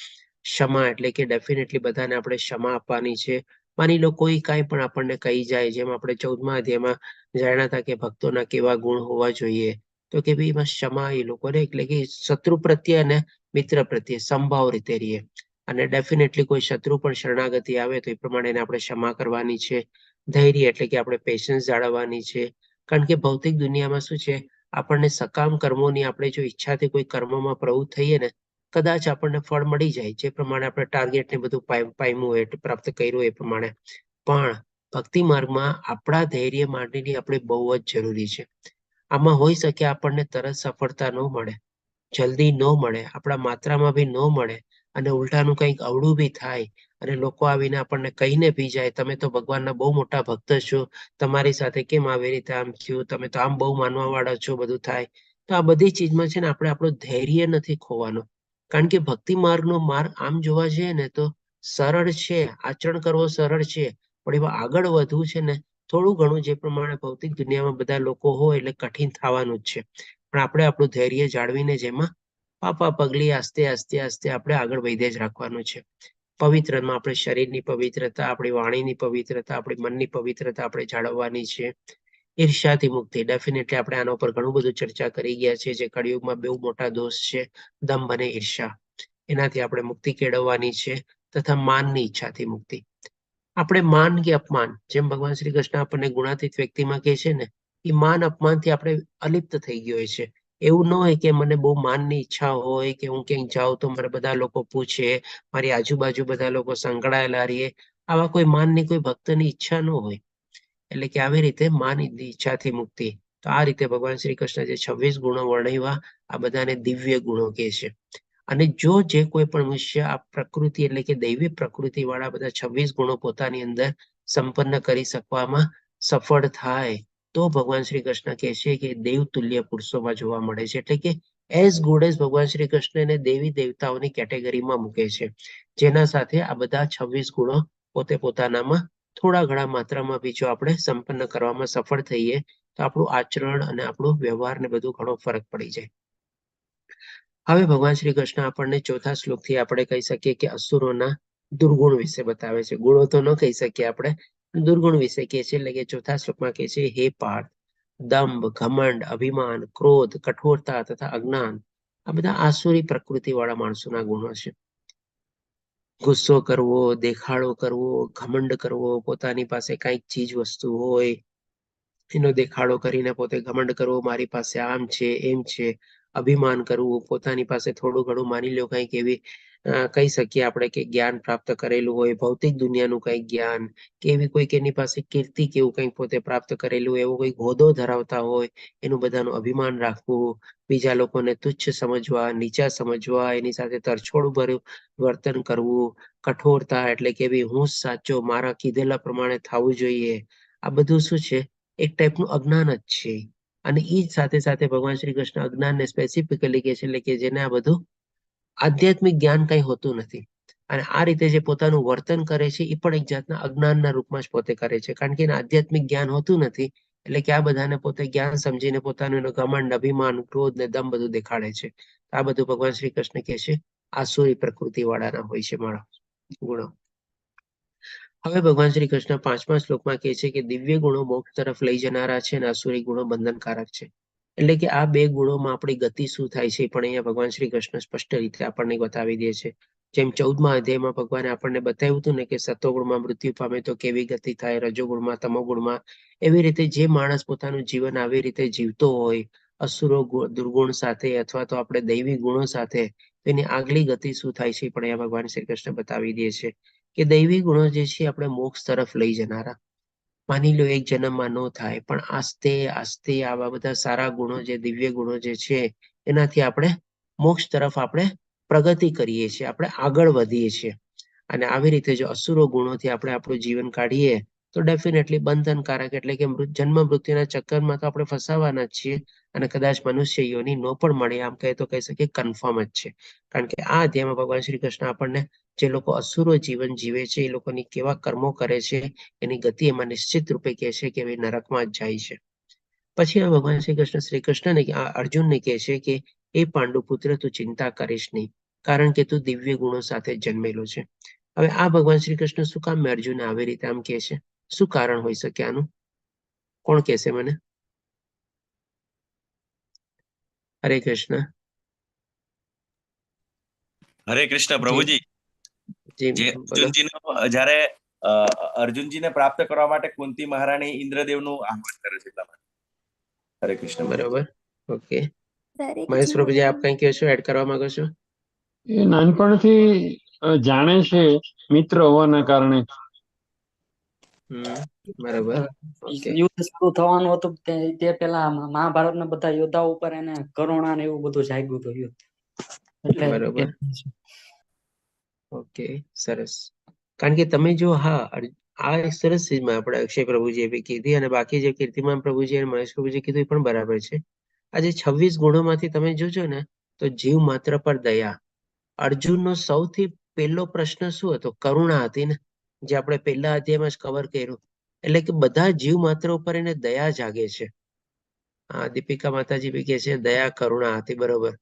ક્ષમા એટલે કે ડેફિનેટલી બધાને આપણે ક્ષમા આપવાની છે. માની લો કોઈ કાંઈ પણ આપણને કહી જાય, જેમ આપણે 14મા અધ્યાયમાં જાણ્યા હતા કે ભક્તોના કેવા ગુણ હોવા જોઈએ, તો કે ભાઈ એમાં ક્ષમા એ લોકોને એટલે કે શત્રુ પ્રત્યે અને મિત્ર પ્રત્યે સંભાવ રીતે રહીએ. અને ડેફિનેટલી કોઈ શત્રુ પણ શરણાગતિ આવે તો એ પ્રમાણે એને આપણે ક્ષમા કરવાની છે. ધૈર્ય એટલે કે આપણે પેશન્સ જાળવવાની છે. કારણ કે ભૌતિક દુનિયામાં શું છે, આપણને સકામ કર્મોની આપણે જો ઈચ્છાથી કોઈ કર્મમાં પ્રવૃત્ત થઈએ ને, કદાચ આપણને ફળ મળી જાય, જે પ્રમાણે આપણે ટાર્ગેટ ને બધું પામ્યું હોય, પ્રાપ્ત કર્યું એ પ્રમાણે. પણ ભક્તિ માર્ગમાં આપણા ધૈર્ય માટેની આપણે બહુ જ જરૂરી છે. આમાં હોઈ શકે આપણને તરત સફળતા ન મળે, જલ્દી ન મળે, આપણા માત્રામાં બી ન મળે, અને ઉલટાનું કંઈક અવળું બી થાય અને લોકો આવીને આપણને કહીને બી જાય, તમે તો ભગવાનના બહુ મોટા ભક્ત છો, તમારી સાથે કેમ આવી રીતે આમ થયું, તમે તો આમ બહુ માનવા વાળા છો, બધું થાય. તો આ બધી ચીજમાં છે ને આપણે આપણું ધૈર્ય નથી ખોવાનું. કારણ કે ભક્તિ માર્ગનો માર્ગ આમ જોવા જઈએ ને તો સરળ છે, આચરણ કરવો સરળ છે, પણ એમાં આગળ વધવું છે ને થોડું ઘણું જે પ્રમાણે ભૌતિક દુનિયામાં બધા લોકો હોય એટલે કઠિન થવાનું જ છે. પણ આપણે આપણું ધૈર્ય જાળવીને જેમાં પાપા પગલી આસ્તે આસ્તે આસ્તે આપણે આગળ વધે જ રાખવાનું છે. પવિત્રમાં આપણે શરીરની પવિત્રતા, આપણી વાણીની પવિત્રતા, આપણી મનની પવિત્રતા આપણે જાળવવાની છે. ઈર્ષ્યાથી મુક્તિ, ડેફિનેટલી આપણે આના ઉપર ઘણું બધું ચર્ચા કરી ગયા છે. જે કળિયુગમાં બહુ મોટા દોષ છે, દંભ અને ઈર્ષ્યા, એનાથી આપણે મુક્તિ કેળવવાની છે. તથા માનની ઈચ્છાથી મુક્તિ. આપણે માન કે અપમાન, જેમ ભગવાન શ્રી કૃષ્ણ આપણને ગુણાતીત વ્યક્તિમાં કહે છે ને, એ માન અપમાનથી આપણે અલિપ્ત થઈ ગયો હોય છે. એવું ન હોય કે મને બહુ માનની ઈચ્છા હોય કે હું ક્યાંક જાઉં તો મને બધા લોકો પૂછે, મારી આજુબાજુ બધા લોકો સંકળાયેલા રહીએ. આવા કોઈ માનની કોઈ ભક્તની ઈચ્છા ન હોય. એટલે કે આવી રીતે માનની ઈચ્છાથી મુક્તિ. તો આ રીતે ભગવાન શ્રી કૃષ્ણ જે 26 ગુણો વર્ણવ્યા, આ બધાને દિવ્ય ગુણો કહે છે. અને જો જે કોઈ પણ મનુષ્ય આ પ્રકૃતિ એટલે કે દૈવી પ્રકૃતિ વાળા બધા 26 ગુણો પોતાની અંદર સંપન્ન કરી શકવામાં સફળ થાય, તો ભગવાન શ્રી કૃષ્ણ કહે છે કે દેવતુલ્ય પુરુષોમાં જોવા મળે છે. એટલે કે એઝ ગુડ એઝ ભગવાન શ્રી કૃષ્ણને દેવી દેવતાઓની કેટેગરીમાં મૂકે છે. જેના સાથે આ બધા 26 ગુણો પોતે પોતાનામાં થોડા ઘણા માત્રામાં બી જો આપણે સંપન્ન કરવામાં સફળ થઈએ તો આપણું આચરણ અને આપણું વ્યવહાર ને બધું ઘણો ફરક પડી જાય. હવે ભગવાન શ્રી કૃષ્ણ આપણને ચોથા શ્લોકથી આપણે કહી શકીએ કે અસુરોના દુર્ગુણ વિશે બતાવે છે. ગુણો તો ન કહી શકીએ આપણે, દુર્ગુણ વિશે કહે છે. એટલે કે ચોથા શ્લોકમાં કહે છે, હે પાર્થ, દંભ, ઘમંડ, અભિમાન, ક્રોધ, કઠોરતા તથા અજ્ઞાન, આ બધા આસુરી પ્રકૃતિ વાળા માણસોના ગુણો છે. ગુસ્સો કરવો, દેખાડો કરવો, ઘમંડ કરવો, પોતાની પાસે કઈક ચીજ વસ્તુ હોય એનો દેખાડો કરીને પોતે ઘમંડ કરવો, મારી પાસે આમ છે એમ છે. અભિમાન કરવું, પોતાની પાસે થોડું ઘણું માની લો કંઈક એવી કહી શકીએ આપણે કે જ્ઞાન પ્રાપ્ત કરેલું હોય, ભૌતિક દુનિયાનું કંઈક જ્ઞાન, કે એવી કોઈક એની પાસે કીર્તિ કે એવું કંઈક પોતે પ્રાપ્ત કરેલું હોય, એવો કોઈ હોદ્દો ધરાવતા હોય, એનું બધાનું અભિમાન રાખવું, બીજા લોકોને તુચ્છ સમજવા, નીચા સમજવા, એની સાથે તરછોડ ભર્યું વર્તન કરવું, કઠોરતા એટલે કે ભાઈ હું જ સાચો, મારા કીધેલા પ્રમાણે થવું જોઈએ. આ બધું શું છે? એક ટાઈપનું અજ્ઞાન જ છે. અને એ જ સાથે સાથે ભગવાન શ્રી કૃષ્ણ અજ્ઞાનને સ્પેસિફિકલી કહે છે, એટલે કે જેને આ બધું આધ્યાત્મિક જ્ઞાન કંઈ હોતું નથી. અને આ રીતે જે પોતાનું વર્તન કરે છે એ પણ એક જાતના અજ્ઞાનના રૂપમાં જ પોતે કરે છે, કારણ કે એને આધ્યાત્મિક જ્ઞાન હોતું નથી. એટલે કે આ બધાને પોતે જ્ઞાન સમજીને પોતાનું એનો ઘમંડ, અભિમાન, ક્રોધ ને દમ બધું દેખાડે છે. આ બધું ભગવાન શ્રી કૃષ્ણ કહે છે આસુરી પ્રકૃતિ વાળાના હોય છે મારા ગુણો. હવે ભગવાન શ્રી કૃષ્ણ 5મા શ્લોકમાં કહે છે કે દિવ્ય ગુણો મોક્ષ તરફ લઈ જનારા છે અને આસુરી ગુણો બંધનકારક છે. એટલે કે આ બે ગુણોમાં આપણી ગતિ શું થાય છે પણ અહીંયા ભગવાન શ્રી કૃષ્ણ સ્પષ્ટ રીતે આપણને બતાવી દે છે. જેમ 14મા અધ્યાયમાં ભગવાને આપણને બતાવ્યું હતું ને કે સત્વગુણમાં મૃત્યુ પામે તો કેવી ગતિ થાય, રજોગુણમાં, તમોગુણમાં, એવી રીતે જે માણસ પોતાનું જીવન આવી રીતે જીવતો હોય, અસુરો દુર્ગુણ સાથે અથવા તો આપણે દૈવી ગુણો સાથે, તેની આગલી ગતિ શું થાય છે પણ અહીંયા ભગવાન શ્રી કૃષ્ણ બતાવી દે છે કે દૈવી ગુણો જે છે આપણે મોક્ષ તરફ લઈ જનારા. માની લો એક જન્મમાં ન થાય, પણ આસ્તે આસ્તે આવા બધા સારા ગુણો, જે દિવ્ય ગુણો જે છે, એનાથી આપણે મોક્ષ તરફ આપણે પ્રગતિ કરીએ છીએ, આપણે આગળ વધીએ છીએ. અને આવી રીતે જો અસુરો ગુણોથી આપણે આપણું જીવન કાઢીએ તો ડેફિનેટલી બંધનકારક, એટલે કે જન્મ મૃત્યુના ચક્કરમાં તો આપણે ફસાવાના જ છીએ. અને કદાચ મનુષ્ય યોની ન પણ મળે, આમ કહે તો કહી શકીએ કન્ફર્મ જ છે. કારણ કે આ અધ્યાયમાં ભગવાન શ્રી કૃષ્ણ આપણને જે લોકો અસુરો જીવન જીવે છે એ લોકોની કેવા કર્મો કરે છે એની ગતિ એમાં નિશ્ચિત રૂપે કહે છે કે ભાઈ નરકમાં જ જાય છે. પછી આ ભગવાન શ્રી કૃષ્ણને અર્જુનને કહે છે કે એ પાંડુ પુત્ર તું ચિંતા કરીશ નહીં, કારણ કે તું દિવ્ય ગુણો સાથે જન્મેલો છે. હવે આ ભગવાન શ્રી કૃષ્ણ શું કામ અર્જુનને આવી રીતે આમ કહે છે? શું કારણ હોઈ શકે આનું? કોણ કહેશે મને? હરે કૃષ્ણ. હરે કૃષ્ણ પ્રભુજી. જી જે બોલો. જ્યારે અર્જુનજીને પ્રાપ્ત કરવા માટે કુંતી મહારાણી ઇન્દ્રદેવનું આહ્વાન કરે છે એટલા માટે. હરે કૃષ્ણ. બરોબર, ઓકે. મહેશ પ્રભુજી, આપ કંઈ કહેશો, એડ કરવા માંગો છો? એ નાનપણથી જાણે છે મિત્ર હોવાના કારણે. બરોબર, ઓકે. યુદ્ધ શરૂ થવાનું હતું તે પેલા મહાભારતના બધા યોદ્ધાઓ ઉપર એને કરુણા ને એવું બધું જાગ્યું હતું યુદ્ધ. એટલે બરોબર, ઓકે, સરસ. કારણ કે તમે જો આ એક સરસ ચીજમાં આપણે અક્ષય પ્રભુજીએ બી કીધી, અને બાકી જે કીર્તિમાન પ્રભુજી અને મહેશ પ્રભુજી કીધું એ પણ બરાબર છે. આજે 26 ગુણોમાંથી તમે જોજો ને તો જીવ માત્ર પર દયા, અર્જુનનો સૌથી પહેલો પ્રશ્ન શું હતો? કરુણા હતી ને, જે આપણે પહેલા અધ્યાયમાં જ કવર કર્યું. એટલે કે બધા જીવ માત્ર ઉપર એને દયા જાગે છે. દીપિકા માતાજી બી કહે છે દયા કરુણા હતી, બરોબર.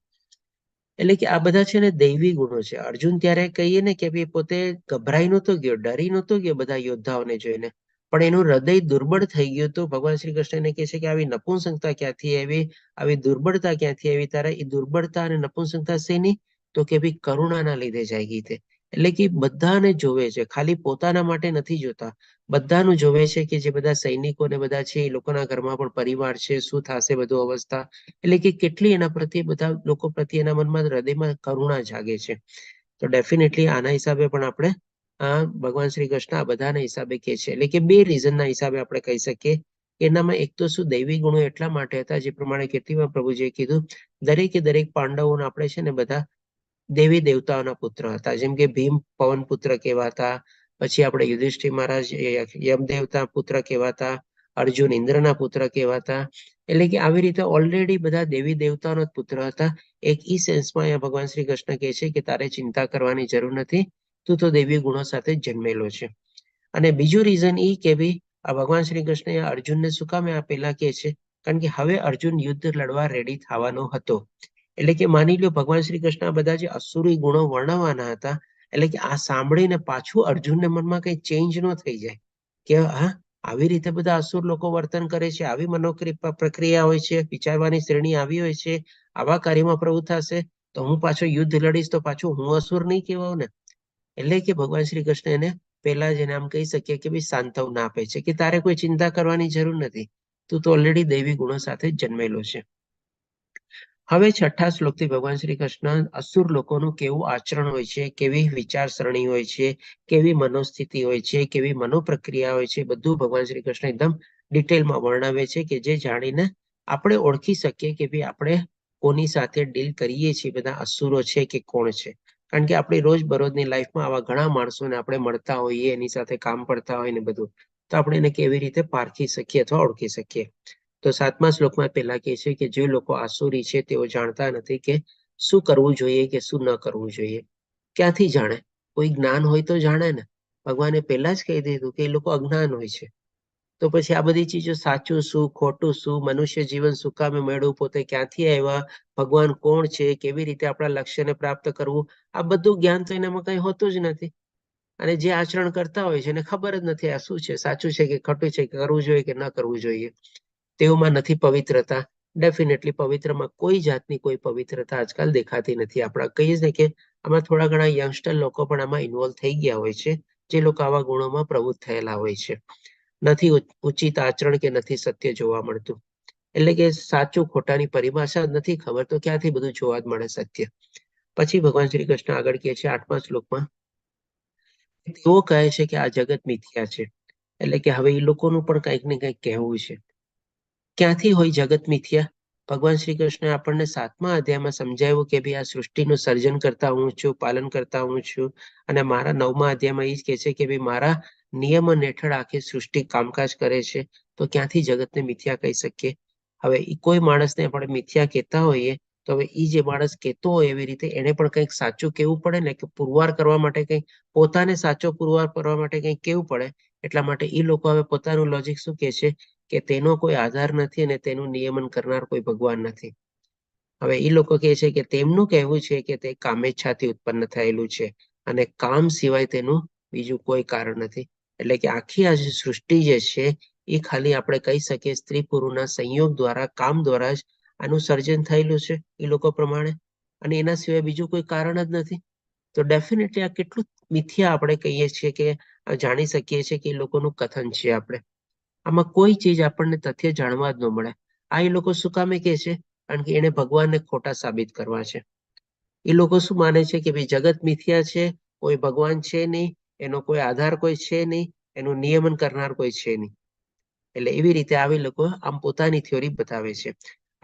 એટલે કે આ બધા છે ને દૈવી ગુણો છે. અર્જુન ત્યારે કહીએ ને કે ભાઈ પોતે ગભરાઈ નહોતો ગયો, ડરી નહોતો ગયો બધા યોદ્ધાઓને જોઈને, પણ એનું હૃદય દુર્બળ થઈ ગયું હતું. ભગવાન શ્રી કૃષ્ણને કહે છે કે આવી નપુંસકતા ક્યાંથી આવી, આવી દુર્બળતા ક્યાંથી આવી તારા? એ દુર્બળતા અને નપુંસકતા શેની? તો કે ભાઈ કરુણાના લીધે જાગી તે. એટલે કે બધાને જોવે છે, ખાલી પોતાના માટે નથી જોતા, બધાનું જોવે છે કે જે બધા સૈનિકો ને બધા છે એ લોકોના ઘરમાં પણ પરિવાર છે, શું થશે બધું અવસ્થા. એટલે કે કેટલી એના પ્રત્યે બધા લોકો પ્રત્યે એના મનમાં હૃદયમાં કરુણા જાગે છે. તો ડેફિનેટલી આના હિસાબે પણ આપણે ભગવાન શ્રી કૃષ્ણ આ બધાના હિસાબે કહે છે. એટલે કે બે રીઝનના હિસાબે આપણે કહી શકીએ. એનામાં એક તો શું દૈવી ગુણો એટલા માટે હતા, જે પ્રમાણે કીર્તિમાં પ્રભુજીએ કીધું, દરેકે દરેક પાંડવોને આપણે છે ને બધા દેવી દેવતાઓના પુત્ર હતા. જેમ કે ભીમ પવન પુત્ર કહેવાતા, પછી આપણે યુધિષ્ઠિર મહારાજ યમદેવતા પુત્ર કહેવાતા, અર્જુન ઇન્દ્રના પુત્ર કહેવાતા. એટલે કે આવી રીતે ઓલરેડી બધા દેવી દેવતાઓના પુત્ર હતા. એક ઈ સેન્સમાં અહીંયા ભગવાન શ્રી કૃષ્ણ કહે છે કે તારે ચિંતા કરવાની જરૂર નથી, તું તો દેવી ગુણો સાથે જન્મેલો છે. અને બીજું રીઝન એ કે ભાઈ આ ભગવાન શ્રી કૃષ્ણ અર્જુનને શું કામ પેલા કહે છે? કારણ કે હવે અર્જુન યુદ્ધ લડવા રેડી થવાનો હતો. એટલે કે માની લો ભગવાન શ્રી કૃષ્ણ બધા જે અસુરી ગુણો વર્ણવવાના હતા, એટલે કે આ સાંભળીને પાછું અર્જુનને મનમાં કઈ ચેન્જ ન થઈ જાય કે હા આવી રીતે બધા અસુર લોકો વર્તન કરે છે, આવી પ્રક્રિયા હોય છે, વિચારવાની શ્રેણી આવી હોય છે, આવા કાર્યમાં પ્રવૃત્ત થશે, તો હું પાછો યુદ્ધ લડીશ તો પાછું હું અસુર નહીં કહેવાઉં ને. એટલે કે ભગવાન શ્રી કૃષ્ણ એને પહેલા જ એને આમ કહી શકીએ કે ભાઈ સાંત્વના આપે છે કે તારે કોઈ ચિંતા કરવાની જરૂર નથી, તું તો ઓલરેડી દૈવી ગુણો સાથે જન્મેલો છે. હવે 6થા શ્લોકથી ભગવાન શ્રી કૃષ્ણ અસુર લોકોનું કેવું આચરણ હોય છે, કેવી વિચારસરણી હોય છે, કેવી મનોસ્થિતિ હોય છે, કેવી મનોપ્રક્રિયા હોય છે, બધું ભગવાન શ્રી કૃષ્ણ એકદમ ડિટેલમાં વર્ણવે છે કે જે જાણીને આપણે ઓળખી શકીએ કે ભાઈ આપણે કોની સાથે ડીલ કરીએ છીએ, બધા અસુરો છે કે કોણ છે. કારણ કે આપણી રોજબરોજની લાઈફમાં આવા ઘણા માણસોને આપણે મળતા હોઈએ, એની સાથે કામ પડતા હોય ને બધું, તો આપણે એને કેવી રીતે પારખી શકીએ અથવા ઓળખી શકીએ. તો 7મા શ્લોકમાં પહેલા કહે છે કે જે લોકો આસુરી છે તેઓ જાણતા નથી કે શું કરવું જોઈએ કે શું ન કરવું જોઈએ. ક્યાંથી જાણે? કોઈ જ્ઞાન હોય તો જાણે ને. ભગવાને પહેલા જ કહી દીધું કે એ લોકો અજ્ઞાન હોય છે. તો પછી આ બધી ચીજો સાચું શું, ખોટું શું, મનુષ્ય જીવન શું કામે મેળવું, પોતે ક્યાંથી આવ્યા, ભગવાન કોણ છે, કેવી રીતે આપણા લક્ષ્યને પ્રાપ્ત કરવું, આ બધું જ્ઞાન તો એનામાં કઈ હોતું જ નથી. અને જે આચરણ કરતા હોય છે એને ખબર જ નથી આ શું છે, સાચું છે કે ખોટું છે, કે કરવું જોઈએ કે ન કરવું જોઈએ. તેઓમાં નથી પવિત્રતા. ડેફિનેટલી પવિત્રમાં કોઈ જાતની કોઈ પવિત્રતા આજકાલ દેખાતી નથી. આપણે કહીએ ને કે આમાં થોડા ઘણા યંગસ્ટર લોકો પણ આમાં ઇન્વોલ્વ થઈ ગયા હોય છે, જે લોકો આવા ગુણોમાં પ્રવૃત્ત થયેલા હોય છે. નથી ઉચિત આચરણ કે નથી સત્ય જોવા મળતું. એટલે કે સાચું ખોટાની પરિભાષા નથી ખબર, તો ક્યાંથી બધું જોવા જ મળે સત્ય. પછી ભગવાન શ્રી કૃષ્ણ આગળ કહે છે 8મા શ્લોકમાં, તેઓ કહે છે કે આ જગત મિથ્યા છે. એટલે કે હવે એ લોકોનું પણ કંઈક ને કંઈક કહેવું છે. ક્યાંથી હોય જગત મિથ્યા? ભગવાન શ્રી કૃષ્ણ આપણને 7મા અધ્યાયમાં સમજાવ્યું કે ભાઈ આ સૃષ્ટિનું સર્જન કરતા હું છું, પાલન કરતા હું છું, અને મારા 9મા અધ્યાયમાં એ જ કહે છે કે ભાઈ મારા નિયમન હેઠળ આખી સૃષ્ટિ કામકાજ કરે છે. તો ક્યાંથી જગતને મિથ્યા કહી શકીએ? હવે કોઈ માણસને આપણે મિથ્યા કહેતા હોઈએ તો હવે એ જે માણસ કહેતો હોય એવી રીતે એને પણ કંઈક સાચું કહેવું પડે ને, કે પુરવાર કરવા માટે કંઈક પોતાને સાચો પુરવાર કરવા માટે કંઈક કહેવું પડે. એટલા માટે એ લોકો હવે પોતાનું લોજિક શું કહે છે કે તેનો કોઈ આધાર નથી અને તેનું નિયમન કરનાર કોઈ ભગવાન નથી. હવે એ લોકો કહે છે કે તેમનું કહેવું છે કે તે કામેચ્છાથી ઉત્પન્ન થયેલું છે અને કામ સિવાય તેનું બીજું કોઈ કારણ નથી. એટલે કે આખી આ સૃષ્ટિ જે છે એ ખાલી આપણે કહી શકીએ સ્ત્રી પુરુષના સંયોગ દ્વારા, કામ દ્વારા જ આનું સર્જન થયેલું છે એ લોકો પ્રમાણે, અને એના સિવાય બીજું કોઈ કારણ જ નથી. તો ડેફિનેટલી આ કેટલું મિથ્યા આપણે કહીએ છીએ કે જાણી શકીએ છીએ કે એ લોકોનું કથન છે. આપણે આમાં કોઈ ચીજ આપણને તથ્ય જાણવા જ ન મળે. આ એ લોકો શું કામે કહે છે? કારણ કે એને ભગવાનને ખોટા સાબિત કરવા છે. એ લોકો શું માને છે કે ભાઈ જગત મિથ્યા છે, કોઈ ભગવાન છે નહીં, એનો કોઈ આધાર કોઈ છે નહીં, એનું નિયમન કરનાર કોઈ છે નહીં. એટલે એવી રીતે આવી લોકો આમ પોતાની થિયોરી બતાવે છે.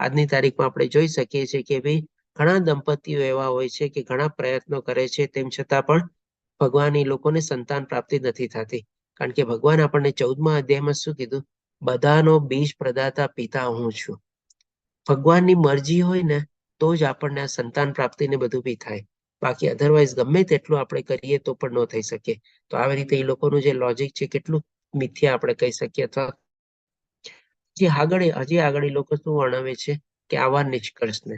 આજની તારીખમાં આપણે જોઈ શકીએ છીએ કે ભાઈ ઘણા દંપતીઓ એવા હોય છે કે ઘણા પ્રયત્નો કરે છે, તેમ છતાં પણ ભગવાન એ લોકોને સંતાન પ્રાપ્તિ નથી થતી. કારણ કે ભગવાન આપણને 14મા અધ્યાયમાં શું કીધું? બધાનો બીજ પ્રદાતા પિતા હું છું. ભગવાનની મરજી હોય ને તો જ આપણને આ સંતાન પ્રાપ્તિને બધું બી થાય. બાકી અધરવાઇઝ ગમે તેટલું આપણે કરીએ તો પણ ન થઈ શકે. તો આવી રીતે એ લોકોનું જે લોજિક છે કેટલું મિથ્યા આપણે કહી શકીએ. અથવા હજી આગળ એ લોકો શું વર્ણવે છે કે આવા નિષ્કર્ષને,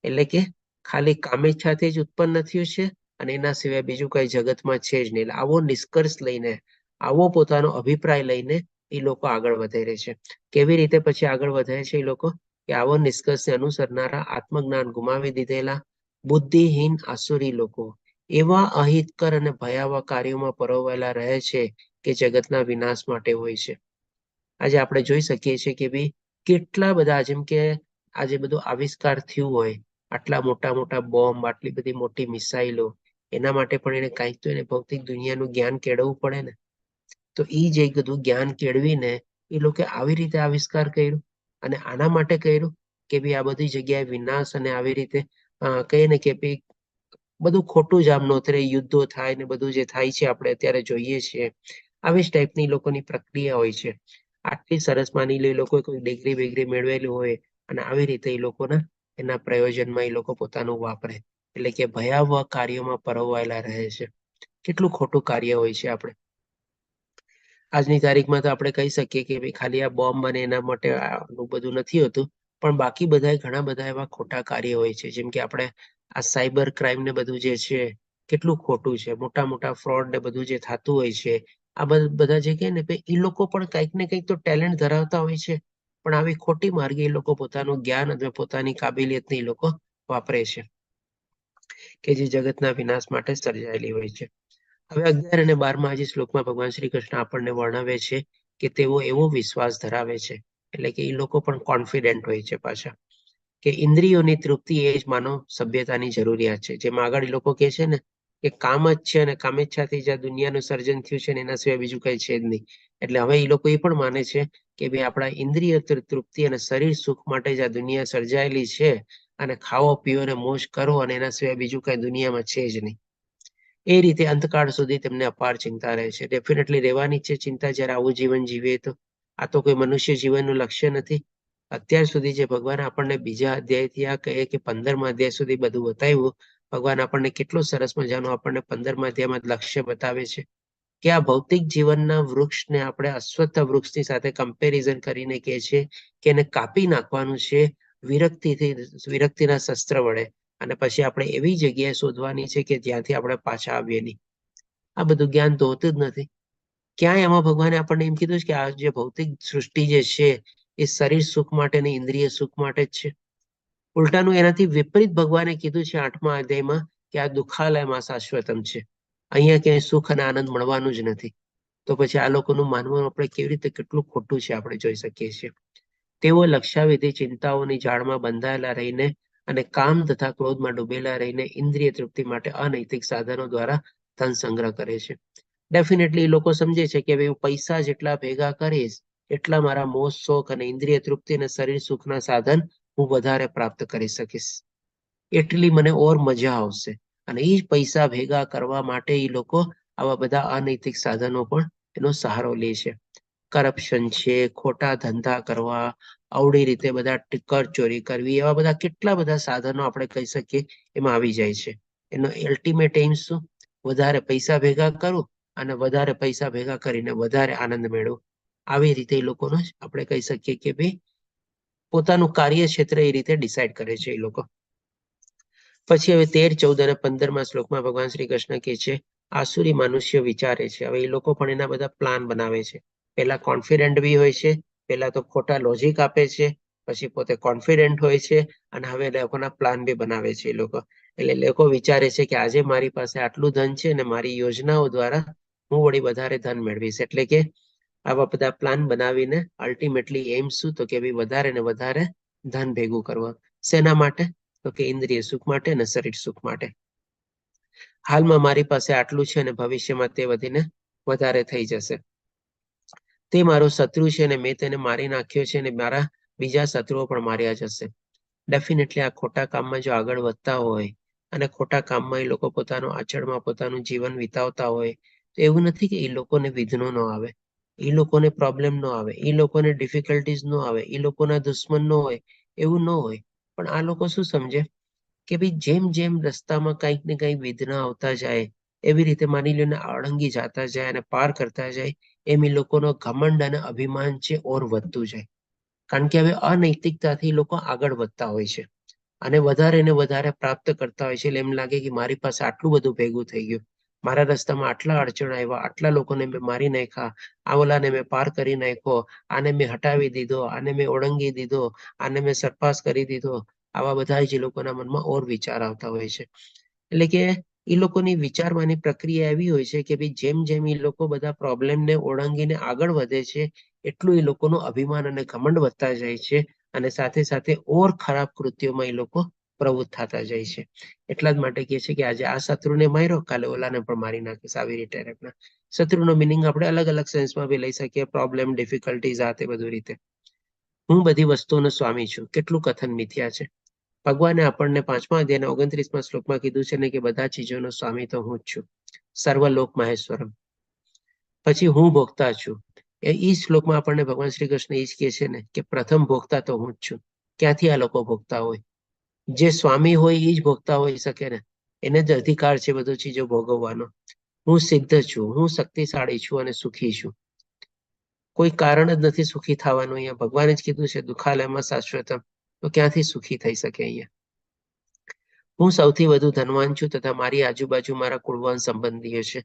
એટલે કે ખાલી કામેચ્છાથી જ ઉત્પન્ન થયું છે અને એના સિવાય બીજું કઈ જગતમાં છે જ નહીં. એટલે આવો નિષ્કર્ષ લઈને, આવો પોતાનો અભિપ્રાય લઈને એ લોકો આગળ વધે છે. કેવી રીતે પછી આગળ વધે છે એ લોકો? કે આવો નિષ્કર્ષને અનુસરનારા આત્મજ્ઞાન ગુમાવી દીધેલા બુદ્ધિહીન આસુરી લોકો એવા અહિતકર અને ભયાવહ કાર્યોમાં પરોવાયેલા રહે છે કે જગતના વિનાશ માટે હોય છે. આજે આપણે જોઈ શકીએ છીએ કે ભાઈ કેટલા બધા, જેમ કે આજે બધું આવિષ્કાર થયું હોય, આટલા મોટા મોટા બોમ્બ, આટલી બધી મોટી મિસાઇલો, એના માટે પણ એને કાંઈક તો એને ભૌતિક દુનિયાનું જ્ઞાન કેળવવું પડે ને. તો એ જે બધું જ્ઞાન કેળવીને એ લોકો આવી રીતે આવિષ્કાર કર્યું. અને આના માટે કર્યું કે ભાઈ આ બધી જગ્યાએ વિનાશ અને આવી રીતે કહીએ ને કે ભાઈ બધું ખોટું જ આમ નોતરે, યુદ્ધો થાય ને બધું જે થાય છે આપણે અત્યારે જોઈએ છીએ, આવી જ ટાઈપની લોકોની પ્રક્રિયા હોય છે. આટલી સરસ માની લે લોકો કોઈ ડિગ્રી બિગ્રી મેળવેલી હોય અને આવી રીતે એ લોકોના એના પ્રયોજનમાં એ લોકો પોતાનું વાપરે. એટલે કે ભયાવહ કાર્યોમાં પરોવાયેલા રહે છે. કેટલું ખોટું કાર્ય હોય છે. આપણે આજની તારીખમાં તો આપણે કહી શકીએ કે ભાઈ ખાલી આ બોમ્બ બને એના માટે આનું બધું નથી હોતું, પણ બાકી બધા ઘણા બધા એવા ખોટા કાર્ય હોય છે. જેમ કે આપણે આ સાયબર ક્રાઇમ ને બધું જે છે કેટલું ખોટું છે. મોટા મોટા ફ્રોડ ને બધું જે થતું હોય છે, આ બધા જે કહે ને એ લોકો પણ કંઈક ને કંઈક તો ટેલેન્ટ ધરાવતા હોય છે, પણ આવી ખોટી માર્ગે એ લોકો પોતાનું જ્ઞાન અથવા પોતાની કાબિલિયતને એ લોકો વાપરે છે કે જે જગતના વિનાશ માટે સર્જાયેલી હોય છે. હવે 11 અને 12 શ્લોકમાં ભગવાન શ્રી કૃષ્ણ આપણને વર્ણવે છે કે તેઓ એવો વિશ્વાસ ધરાવે છે, એટલે કે એ લોકો પણ કોન્ફિડન્ટ હોય છે પાછા, કે ઇન્દ્રિયોની તૃપ્તિ એ જ માનવ સભ્યતાની જરૂરિયાત છે. જેમાં આગળ એ લોકો કહે છે ને કે કામ જ છે અને કામેચ્છાથી જ આ દુનિયાનું સર્જન થયું છે ને એના સિવાય બીજું કઈ છે જ નહીં. એટલે હવે એ લોકો એ પણ માને છે કે ભાઈ આપણા ઇન્દ્રિય તૃપ્તિ અને શરીર સુખ માટે જ આ દુનિયા સર્જાયેલી છે અને ખાવો પીવો અને મોજ કરો અને એના સિવાય બીજું કઈ દુનિયામાં છે જ નહીં. એ રીતે અંતકાળ સુધી તેમને અપાર ચિંતા રહે છે. ડેફિનેટલી રહેવાની છે ચિંતા જ્યારે આવું જીવન જીવીએ તો. આ તો કોઈ મનુષ્ય જીવનનું લક્ષ્ય નથી. અત્યાર સુધી જે ભગવાન આપણને બીજા અધ્યાયથી આ કહે કે 15મા અધ્યાય સુધી બધું બતાવ્યું, ભગવાન આપણને કેટલું સરસ મજાનું આપણને 15મા અધ્યાયમાં લક્ષ્ય બતાવે છે કે આ ભૌતિક જીવનના વૃક્ષને આપણે અશ્વત્થ વૃક્ષની સાથે કમ્પેરિઝન કરીને કહે છે કે એને કાપી નાખવાનું છે વિરક્તિના શસ્ત્ર વડે, અને પછી આપણે એવી જગ્યાએ શોધવાની છે કે જ્યાંથી આપણે પાછા આવીએ નહીં. આ બધું જ્ઞાન તો હોતું જ નથી. ક્યાંય એમાં ભગવાને આપણને એમ કીધું છે કે આ જે ભૌતિક સૃષ્ટિ જે છે એ શરીર સુખ માટે ને ઇન્દ્રિય સુખ માટે જ છે. ઉલટાનું એનાથી વિપરીત ભગવાને કીધું છે 8મા અધ્યાયમાં કે આ દુઃખાલયમાં શાશ્વતમ છે. અહીંયા ક્યાંય સુખ અને આનંદ મળવાનું જ નથી. તો પછી આ લોકોનું માનવું આપણે કેવી રીતે કેટલું ખોટું છે આપણે જોઈ શકીએ છીએ. તેઓ લક્ષ્યાવિધિ ચિંતાઓની જાળમાં બંધાયેલા રહીને અને કામ તથા ક્રોધમાં ડૂબેલા રહીને ઇન્દ્રિય તૃપ્તિ માટે અનૈતિક સાધનો દ્વારા ધન સંગ્રહ કરે છે. ડેફિનેટલી એ લોકો સમજે છે કે હું પૈસા જેટલા ભેગા કરીશ એટલા મારા મોજ શોખ અને ઇન્દ્રિય તૃપ્તિ અને શરીર સુખના સાધન હું વધારે પ્રાપ્ત કરી શકીશ, એટલી મને ઓર મજા આવશે. અને એ જ પૈસા ભેગા કરવા માટે એ લોકો આવા બધા અનૈતિક સાધનો પણ એનો સહારો લે છે. કરપ્શન છે, ખોટા ધંધા કરવા, અવળી રીતે બધા કર ચોરી કરવી, એવા બધા કેટલા બધા સાધનો આપણે કહી શકીએ એમાં આવી જાય છે. એનો અલ્ટિમેટ એમ શું? વધારે પૈસા ભેગા કરું અને વધારે પૈસા ભેગા કરીને વધારે આનંદ મેળવું. આવી રીતે એ લોકોનો જ આપણે કહી શકીએ કે ભાઈ પોતાનું કાર્યક્ષેત્ર એ રીતે ડિસાઈડ કરે છે એ લોકો. પછી હવે 13, 14 અને 15મા શ્લોકમાં ભગવાન શ્રી કૃષ્ણ કહે છે આસુરી મનુષ્ય વિચારે છે. હવે એ લોકો પણ એના બધા પ્લાન બનાવે છે. પહેલા કોન્ફિડન્ટ બી હોય છે, પહેલા તો ખોટા લોજિક આપે છે, પછી પોતે કોન્ફિડન્ટ હોય છે અને હવે લોકોના પ્લાન બી બનાવે છે એ લોકો. એટલે લોકો વિચારે છે કે આજે મારી પાસે આટલું ધન છે અને મારી યોજનાઓ દ્વારા હું વળી વધારે ધન મેળવીશ. એટલે કે આવા બધા પ્લાન બનાવીને અલ્ટિમેટલી એમ શું? તો કે ભાઈ વધારે ને વધારે ધન ભેગું કરવા. શેના માટે? તો કે ઇન્દ્રિય સુખ માટે અને શરીર સુખ માટે. હાલમાં મારી પાસે આટલું છે અને ભવિષ્યમાં તે વધીને વધારે થઈ જશે. તે મારો શત્રુ છે અને મેં તેને મારી નાખ્યો છે અને મારા બીજા શત્રુઓ પણ માર્યા જશે. ડેફિનેટલી આ ખોટા કામમાં જો આગળ વધતા હોય અને ખોટા કામમાં એ લોકો પોતાનું આચરણમાં પોતાનું જીવન વિતાવતા હોય તો એવું નથી કે એ લોકોને વિઘ્નો ન આવે, એ લોકોને પ્રોબ્લેમ ન આવે, એ લોકોને ડિફિકલ્ટીઝ ન આવે, એ લોકોના દુશ્મન ન હોય, એવું ન હોય. પણ આ લોકો શું સમજે કે ભાઈ જેમ જેમ રસ્તામાં કંઈક ને કંઈક વેદના આવતા જાય, એવી રીતે માની લો ને અળંગી જાતા જાય અને પાર કરતા જાય, એમ એ લોકોનો ઘમંડ અને અભિમાન છે ઓર વધતું જાય. કારણ કે હવે અનૈતિકતાથી લોકો આગળ વધતા હોય છે અને વધારે ને વધારે પ્રાપ્ત કરતા હોય છે. એટલે એમ લાગે કે મારી પાસે આટલું બધું ભેગું થઈ ગયું, મારા રસ્તામાં આટલા અડચણ આવ્યા, આટલા લોકોને મેં મારી નાખ્યા, આ ઓલાને મેં પાર કરી નાખ્યો, આને મેં હટાવી દીધો, આને મેં ઓળંગી દીધો, આને મેં સરપાસ કરી દીધો. આવા બધા જ એ લોકોના મનમાં ઓર વિચાર આવતા હોય છે. એટલે કે એ લોકોની વિચારવાની પ્રક્રિયા એવી હોય છે કે ભાઈ જેમ જેમ એ લોકો બધા પ્રોબ્લેમને ઓળંગીને આગળ વધે છે, એટલું એ લોકોનું અભિમાન અને ઘમંડ વધતા જાય છે અને સાથે સાથે ઓર ખરાબ કૃત્યોમાં એ લોકો પ્રવૃત્ત થતા જાય છે. એટલા જ માટે કહે છે કે આજે આ શત્રુને માર્યો, કાલે ઓલાને પણ મારી નાખીશ. આવી રીતે ટાઈપના શત્રુનો મિનિંગ આપણે અલગ અલગ સેન્સમાં બી લઈ શકીએ, પ્રોબ્લેમ, ડિફિકલ્ટીઝ, આ તે બધું રીતે. હું બધી વસ્તુઓનો સ્વામી છું, કેટલું કથન મિથ્યા છે. ભગવાને આપણને 5મા અધ્યાયના 29મા શ્લોકમાં કીધું છે ને કે બધા ચીજોનો સ્વામી તો હું જ છું, સર્વલોક મહેશ્વરમ. પછી હું ભોગતા છું. એ શ્લોકમાં આપણને ભગવાન શ્રી કૃષ્ણ એ જ કહે છે ને કે પ્રથમ ભોગતા તો હું જ છું. ક્યાંથી આ લોકો ભોગતા હોય? જે સ્વામી હોય એ જ ભોગતા હોઈ શકે ને. એને જ અધિકાર છે બધું ચીજો ભોગવવાનો. હું સિદ્ધ છું, હું શક્તિશાળી છું અને સુખી છું. કોઈ કારણ જ નથી સુખી થવાનું. અહીંયા ભગવાને જ કીધું છે દુઃખાલયમાં શાશ્વતમ. તો ક્યાંથી સુખી થઈ શકે અહીંયા? હું સૌથી વધુ ધનવાન છું તથા મારી આજુબાજુ મારા કુળવાન સંબંધીઓ છે.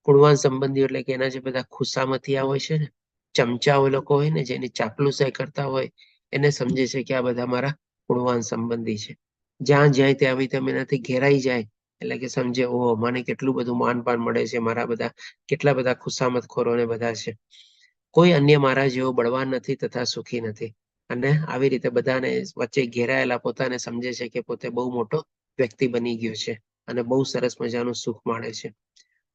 કુળવાન સંબંધીઓ એટલે કે એના જે બધા ખુશામતીયા હોય છે ને, ચમચાઓ લોકો હોય ને, જેની ચાપલુસાઈ કરતા હોય, એને સમજે છે કે આ બધા મારા કુળવાન સંબંધી છે. જ્યાં જ્યાં ત્યાં બી તમે એનાથી ઘેરાઈ જાય એટલે કે સમજે ઓહો મને કેટલું બધું માનપાન મળે છે, મારા બધા કેટલા બધા ખુશામત ખોરોને બધા છે. કોઈ અન્ય મારા જેવો બળવાન નથી તથા સુખી નથી. અને આવી રીતે બધાને વચ્ચે ઘેરાયેલા પોતાને સમજે છે કે પોતે બહુ મોટો વ્યક્તિ બની ગયો છે અને બહુ સરસ મજાનું સુખ માણે છે.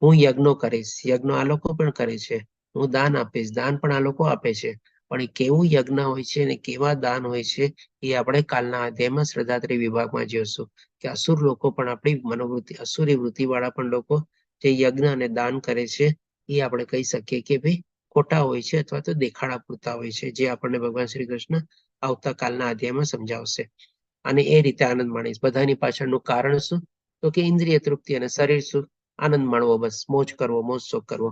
હું યજ્ઞો કરીશ, યજ્ઞો આ લોકો પણ કરે છે. હું દાન આપીશ, દાન પણ આ લોકો આપે છે. પણ એ કેવું યજ્ઞ હોય છે અને કેવા દાન હોય છે એ આપણે કાલના અધ્યાયમાં શ્રદ્ધાત્રી વિભાગમાં જોઈશું કે અસુર લોકો પણ આપણી મનોવૃત્તિ, અસુરી વૃત્તિવાળા પણ લોકો જે યજ્ઞ અને દાન કરે છે એ આપણે કહી શકીએ કે ભાઈ ખોટા હોય છે અથવા તો દેખાડા પૂરતા હોય છે, જે આપણને ભગવાન શ્રી કૃષ્ણ આવતા કાલના અધ્યાયમાં સમજાવશે. અને એ રીતે આનંદ માણીશ. બધાની પાછળનું કારણ શું? તો કે ઇન્દ્રિય તૃપ્તિ અને શરીર સુખ, આનંદ માણવો, બસ મોજ કરવો, મોજ શોખ કરવો.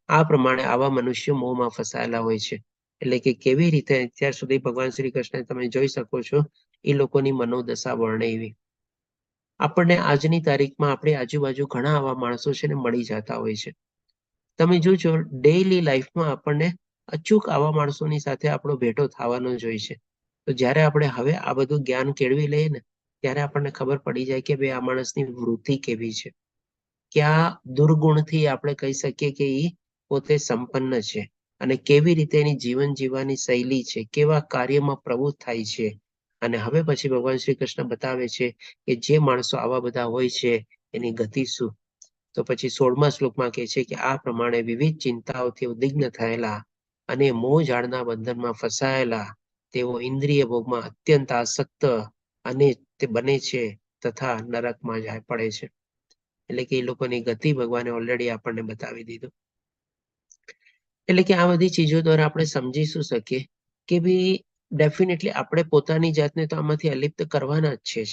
આ પ્રમાણે આવા મનુષ્યો મોહમાં ફસાયેલા હોય છે. એટલે કે કેવી રીતે અત્યાર સુધી ભગવાન શ્રી કૃષ્ણ તમે જોઈ શકો છો એ લોકોની મનોદશા વર્ણવી. આપણને આજની તારીખમાં આપણી આજુબાજુ ઘણા આવા માણસો છે ને મળી જતા હોય છે. તમે જોજો ડેઈલી લાઈફમાં આપણને અચૂક આવા માણસોની સાથે આપણો ભેટો થવાનો જ હોય છે. તો જ્યારે આપણે હવે આ બધું જ્ઞાન કેળવી લઈએ ને ત્યારે આપણને ખબર પડી જાય કે ભાઈ આ માણસની વૃત્તિ કેવી છે, કયા દુર્ગુણથી આપણે કહી શકીએ કે એ પોતે સંપન્ન છે અને કેવી રીતે એની જીવન જીવવાની શૈલી છે, કેવા કાર્યમાં પ્રવૃત્ત થાય છે. અને હવે પછી ભગવાન શ્રી કૃષ્ણ બતાવે છે કે જે માણસો આવા બધા હોય છે એની ગતિ શું. તો પછી 16મા શ્લોકમાં કહે છે કે આ પ્રમાણે વિવિધ ચિંતાઓથી ઉદ્વિગ્ન થયેલા અને મોહ જાળના બંધનમાં ફસાયેલા તેઓ ઇન્દ્રિય ભોગમાં અત્યંત આસક્ત અને તે બને છે તથા નરકમાં જાય પડે છે. એટલે કે એ લોકોની ગતિ ભગવાને ઓલરેડી આપણને બતાવી દીધું. એટલે કે આ બધી ચીજો દ્વારા આપણે સમજી શું શકીએ કે ભાઈ ડેફિનેટલી આપણે પોતાની જાતને તો આમાંથી અલિપ્ત કરવાના જ છે.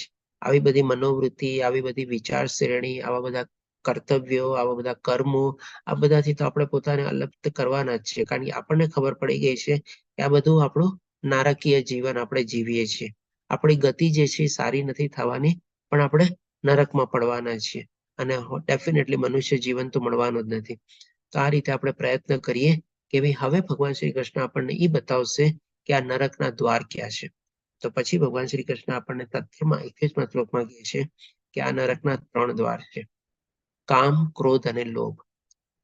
આવી બધી મનોવૃત્તિ, આવી બધી વિચાર શ્રેણી, આવા બધા કર્તવ્યો, આવા બધા કર્મો, આ બધાથી તો આપણે પોતાને અલિપ્ત કરવાના જ છે. કારણ કે આપણને ખબર પડી ગઈ છે કે આ બધું આપણું નારકીય જીવન આપણે જીવીએ છીએ. આપણી ગતિ જે છે સારી નથી થવાની, પણ આપણે નરકમાં પડવાના છીએ અને ડેફિનેટલી મનુષ્ય જીવન તો મળવાનું જ નથી. તો આ રીતે આપણે પ્રયત્ન કરીએ કે ભાઈ હવે ભગવાન શ્રી કૃષ્ણ આપણને એ બતાવશે કે આ નરકના દ્વાર ક્યાં છે. તો પછી ભગવાન શ્રી કૃષ્ણ આપણને તથ્યમાં 21મા શ્લોકમાં કહે છે કે આ નરકના 3 દ્વાર છે: કામ, ક્રોધ અને લોભ.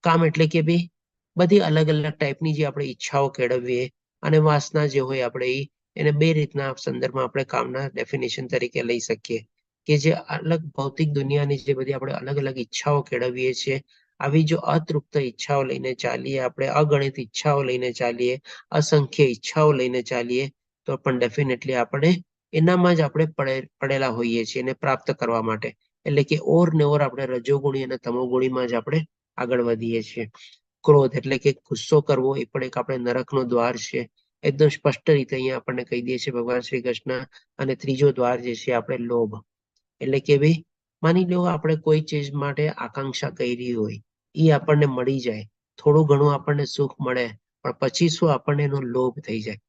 કામ એટલે કે ભાઈ બધી અલગ અલગ ટાઈપની જે આપણે ઈચ્છાઓ કેળવીએ અને વાસના જે હોય આપણે એને 2 રીતના સંદર્ભમાં આપણે કામના ડેફિનેશન તરીકે લઈ શકીએ કે જે અલગ ભૌતિક દુનિયાની જે બધી આપણે અલગ અલગ ઈચ્છાઓ કેળવીએ છીએ, આવી જો અતૃપ્ત ઈચ્છાઓ લઈને ચાલીએ, આપણે અગણિત ઈચ્છાઓ લઈને ચાલીએ, અસંખ્ય ઈચ્છાઓ લઈને ચાલીએ, તો પણ ડેફિનેટલી આપણે એનામાં જ આપણે પડેલા હોઈએ છીએ એને પ્રાપ્ત કરવા માટે. એટલે કે ઓર ને ઓર આપણે રજોગુણી અને તમોગુણીમાં જ આપણે આગળ વધીએ છીએ. ક્રોધ એટલે કે ગુસ્સો કરવો એ પણ એક આપણે નરકનો દ્વાર છે. એકદમ સ્પષ્ટ રીતે અહીંયા આપણને કહી દે છે ભગવાન શ્રી કૃષ્ણ. અને ત્રીજો દ્વાર જે છે આપણે લોભ. એટલે કે ભાઈ માની લો આપણે કોઈ ચીજ માટે આકાંક્ષા કરી હોય, એ આપણને મળી જાય, થોડું ઘણું આપણને સુખ મળે, પણ પછી શું આપણને એનો લોભ થઈ જાય.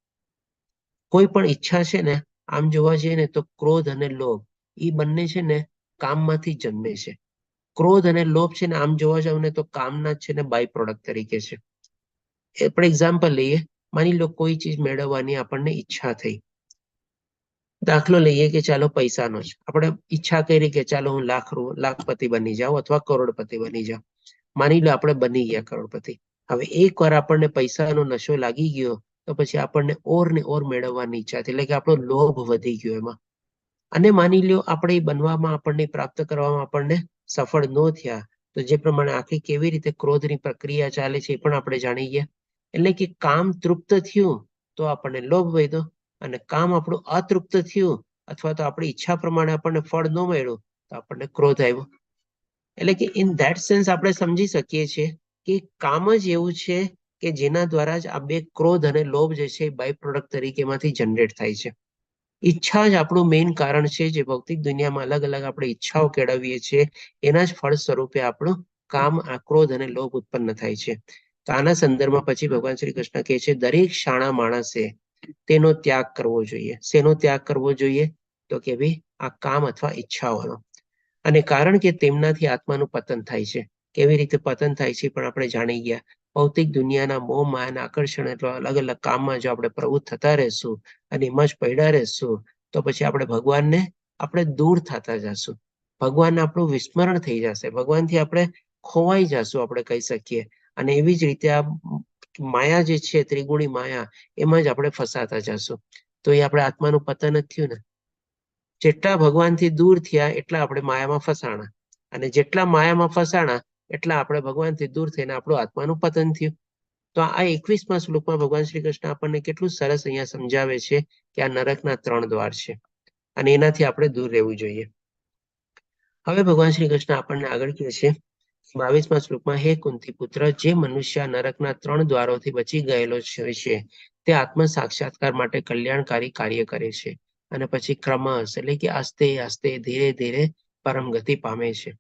કોઈ પણ ઈચ્છા છે ને, આમ જોવા જઈએ ને તો ક્રોધ અને લોભ એ બંને છે ને કામમાંથી જન્મે છે. ક્રોધ અને લોભ છે ને આમ જોવા જાવ ને તો કામના જ છે ને બાય પ્રોડક્ટ તરીકે છે. આપણે એક્ઝામ્પલ લઈએ, માની લો કોઈ ચીજ મેળવવાની આપણને ઈચ્છા થઈ. દાખલો લઈએ કે ચાલો પૈસાનો જ આપણે ઈચ્છા કરી કે ચાલો હું લાખપતિ બની જાઉં અથવા કરોડપતિ બની જાઉં. માની લો આપણે બની ગયા કરોડપતિ. હવે એકવાર આપણને પૈસાનો નશો લાગી ગયો તો પછી આપણને ઓર ને ઓર મેળવવાની ઈચ્છા થઈ, એટલે કે આપણો લોભ વધી ગયો એમાં. અને માની લો આપણે એ બનવામાં આપણને પ્રાપ્ત કરવામાં આપણને સફળ ન થયા, તો જે પ્રમાણે આખી કેવી રીતે ક્રોધની પ્રક્રિયા ચાલે છે એ પણ આપણે જાણી ગયા. એટલે કે કામ તૃપ્ત થયું તો આપણને લોભ વધ્યો, અને કામ આપણું અતૃપ્ત થયું અથવા તો આપણી ઈચ્છા પ્રમાણે આપણને ફળ ન મળ્યું તો આપણને ક્રોધ આવ્યો. એટલે કે ઇન ધેટ સેન્સ આપણે સમજી શકીએ છીએ કે કામ જ એવું છે કે જેના દ્વારા જ આ બે ક્રોધ અને લોભ જે છે બાય પ્રોડક્ટ તરીકેમાંથી જનરેટ થાય છે. ઈચ્છા જ આપણું મેઇન કારણ છે, જે ભૌતિક દુનિયામાં અલગ અલગ આપણે ઈચ્છાઓ કેળવીએ છીએ એના જ ફળ સ્વરૂપે આપણું કામ, ક્રોધ અને લોભ ઉત્પન્ન થાય છે. તો આના સંદર્ભમાં પછી ભગવાન શ્રી કૃષ્ણ કહે છે દરેક શાણા માણસે તેનો ત્યાગ કરવો જોઈએ. શેનો ત્યાગ કરવો જોઈએ? તો કે ભાઈ આ કામ અથવા ઈચ્છાઓનો. અને કારણ કે તેમનાથી આત્માનું પતન થાય છે. કેવી રીતે પતન થાય છે પણ આપણે જાણી ગયા. ભૌતિક દુનિયાના મોહ માયાના આકર્ષણ અથવા અલગ અલગ કામમાં જો આપણે પ્રવૃત્ત થતા રહેશું અને એમાં જ પડ્યા રહેશું તો પછી આપણે ભગવાનને આપણે દૂર થતા જશું. ભગવાનને આપણું વિસ્મરણ થઈ જશે, ભગવાનથી આપણે ખોવાઈ જશું આપણે કહી શકીએ. અને એવી જ રીતે આ માયા જે છે, ત્રિગુણી માયા, એમાં જ આપણે ફસાતા જશું. તો એ આપણે આત્માનું પતન જ થયું ને. જેટલા ભગવાનથી દૂર થયા એટલા આપણે માયામાં ફસાણા, અને જેટલા માયામાં ફસાણા એટલા આપણે ભગવાનથી દૂર થઈને આપણું આત્માનું પતન થયું. તો આ 21મા શ્લોકમાં ભગવાન શ્રી કૃષ્ણ આપણને કેટલું સરસ અહીંયા સમજાવે છે કે આ નરકના 3 દ્વાર છે અને એનાથી આપણે દૂર રહેવું જોઈએ. હવે ભગવાન શ્રી કૃષ્ણ આપણને આગળ કહે છે 22મા શ્લોકમાં, હે કુંતી પુત્ર, જે મનુષ્ય નરકના 3 દ્વારોથી બચી ગયેલો છે તે આત્મ સાક્ષાત્કાર માટે કલ્યાણકારી કાર્ય કરે છે, અને પછી ક્રમશ એટલે કે આસ્તે આસ્તે ધીરે ધીરે પરમ ગતિ પામે છે.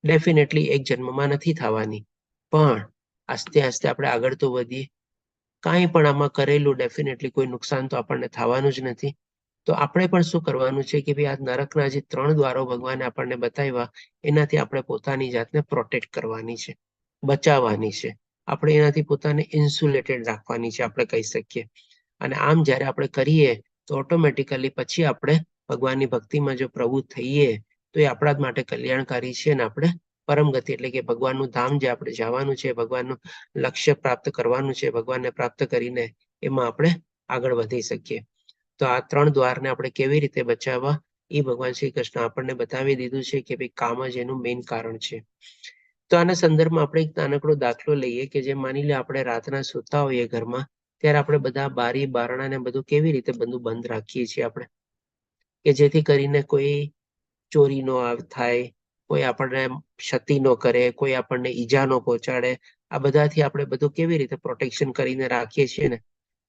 ડેફિનેટલી એક જન્મમાં નથી થવાની, પણ આસ્તે આસ્તે આપણે આગળ તો વધીએ. કાંઈ પણ આમાં કરેલું ડેફિનેટલી કોઈ નુકસાન તો આપણને થવાનું જ નથી. તો આપણે પણ શું કરવાનું છે કે ભાઈ આ નરકના જે 3 દ્વારો ભગવાને આપણને બતાવ્યા એનાથી આપણે પોતાની જાતને પ્રોટેક્ટ કરવાની છે, બચાવવાની છે. આપણે એનાથી પોતાને ઇન્સ્યુલેટેડ રાખવાની છે આપણે કહી શકીએ. અને આમ જ્યારે આપણે કરીએ તો ઓટોમેટિકલી પછી આપણે ભગવાનની ભક્તિમાં જો પ્રવૃત્ત થઈએ તો એ આપણા જ માટે કલ્યાણકારી છે, અને આપણે પરમ ગતિ એટલે કે ભગવાનનું ધામ જે આપણે જવાનું છે, ભગવાનનું લક્ષ્ય પ્રાપ્ત કરવાનું છે, ભગવાનને પ્રાપ્ત કરીને એમાં આપણે આગળ વધી શકીએ. તો આ 3 દ્વારને આપણે કેવી રીતે બચાવવા એ ભગવાન શ્રી કૃષ્ણ આપણને બતાવી દીધું છે કે ભાઈ કામ જ એનું મેઇન કારણ છે. તો આના સંદર્ભમાં આપણે એક નાનકડો દાખલો લઈએ કે જે માની લે આપણે રાતના સૂતા હોઈએ ઘરમાં, ત્યારે આપણે બધા બારી બારણા ને બધું કેવી રીતે બધું બંધ રાખીએ છીએ આપણે, કે જેથી કરીને કોઈ ચોરી નો થાય, કોઈ આપણને ક્ષતિ ન કરે, કોઈ આપણને ઈજા ન પહોંચાડે. આ બધાથી આપણે બધું કેવી રીતે પ્રોટેક્શન કરીને રાખીએ છીએ ને.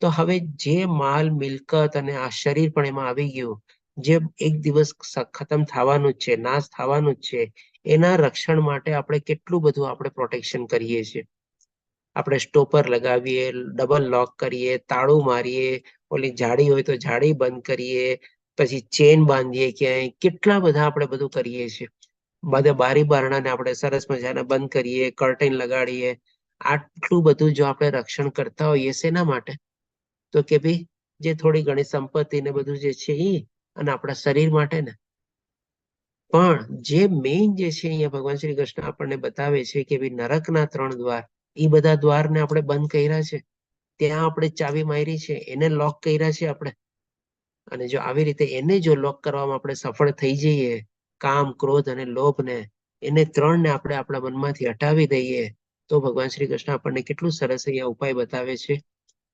તો હવે જે માલ મિલકત અને આ શરીર પણ એમાં આવી ગયું, જે એક દિવસ ખતમ થવાનું જ છે, નાશ થવાનું જ છે, એના રક્ષણ માટે આપણે કેટલું બધું આપણે પ્રોટેક્શન કરીએ છીએ. આપણે સ્ટોપર લગાવીએ, ડબલ લોક કરીએ, તાળું મારીએ, ઓલી જાડી હોય તો જાડી બંધ કરીએ, પછી ચેન બાંધીએ, ક્યાંય કેટલા બધા આપણે બધું કરીએ છીએ. બધા બારી બારણાને આપણે સરસ મજાના બંધ કરીએ, કર્ટેન લગાડીએ. આટલું બધું જો આપણે રક્ષણ કરતા હોઈએ શેના માટે? તો કે ભાઈ જે થોડી ઘણી સંપત્તિ ને બધું જે છે એ, અને આપણા શરીર માટે ને. પણ જે મેઇન જે છે અહીંયા ભગવાન શ્રી કૃષ્ણ આપણને બતાવે છે કે ભાઈ નરકના 3 દ્વાર, એ બધા દ્વારને આપણે બંધ કર્યા છે, ત્યાં આપણે ચાવી મારી છે, એને લોક કર્યા છે આપણે. અને જો આવી રીતે એને જો લોક કરવામાં આપણે સફળ થઈ જઈએ, કામ, ક્રોધ અને લોભને, એને 3ને આપણે આપણા મનમાંથી હટાવી દઈએ, તો ભગવાન શ્રી કૃષ્ણ આપણને કેટલું સરસ અહીંયા ઉપાય બતાવે છે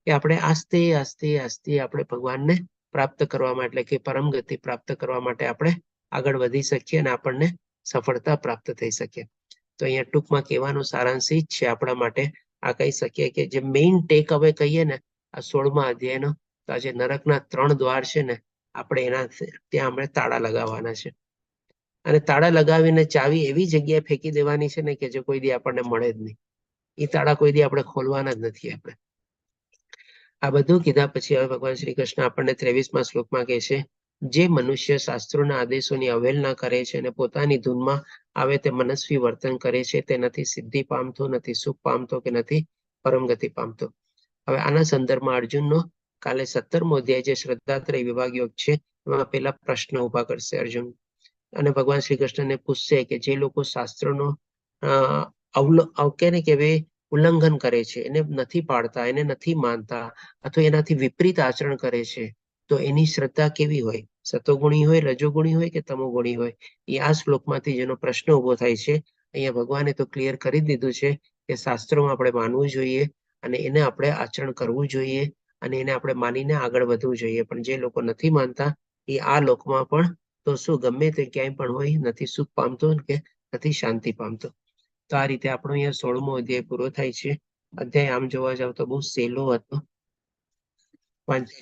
કે આપણે આસ્તે આસ્તે આસ્તે આપણે ભગવાનને પ્રાપ્ત કરવામાં એટલે કે પરમ ગતિ પ્રાપ્ત કરવા માટે આપણે આગળ વધી શકીએ અને આપણને સફળતા પ્રાપ્ત થઈ શકે. તો અહીંયા ટૂંકમાં કહેવાનો સારાંશ જ છે આપણા માટે. આ કહી શકીએ કે જે મેઇન ટેક અવે કહીએ ને આ 16મા અધ્યાયનો, તો આજે નરકના 3 દ્વાર છે ને, આપણે એના ત્યાં આપણે તાળા લગાવવાના છે. અને તાળા લગાવીને ચાવી એવી જગ્યાએ ફેંકી દેવાની છે ને કે જે કોઈ દી આપણને મળે જ નહીં. એ તાળા કોઈ દી આપણે ખોલવાના જ નથી. આપણે આ બધું કીધા પછી હવે ભગવાન શ્રી કૃષ્ણ આપણને 23મા શ્લોકમાં કહે છે, જે મનુષ્ય શાસ્ત્રોના આદેશોની અવહેલના કરે છે અને પોતાની ધૂનમાં આવે તે મનસ્વી વર્તન કરે છે, તે નથી સિદ્ધિ પામતો, નથી સુખ પામતો કે નથી પરમગતિ પામતો. હવે આના સંદર્ભમાં અર્જુનનો કાલે 17મો અધ્યાય જે શ્રદ્ધાત્રય વિભાગ યોગ છે એમાં પેલા પ્રશ્ન ઉભા કરશે અર્જુન, અને ભગવાન શ્રી કૃષ્ણને પૂછશે કે જે લોકો શાસ્ત્રોનો ઉલ્લંઘન કરે છે, એને નથી પાડતા, એને નથી માનતા અથવા એનાથી વિપરીત આચરણ કરે છે, તો એની શ્રદ્ધા કેવી હોય? સતોગુણી હોય, રજોગુણી હોય કે તમોગુણી હોય? એ આ શ્લોકમાંથી જેનો પ્રશ્ન ઉભો થાય છે, અહીંયા ભગવાને તો ક્લિયર કરી દીધું છે કે શાસ્ત્રોમાં આપણે માનવું જોઈએ અને એને આપણે આચરણ કરવું જોઈએ અને એને આપણે માનીને આગળ વધવું જોઈએ. પણ જે લોકો નથી માનતા એ આ લોકમાં પણ તો શું ગમે તે ક્યાંય પણ હોય નથી સુખ પામતો કે નથી શાંતિ પામતો. તો આ રીતે આપણો અહીંયા 16મો અધ્યાય પૂરો થાય છે. અધ્યાય આમ જોવા જાવ તો બહુ સહેલો હતો.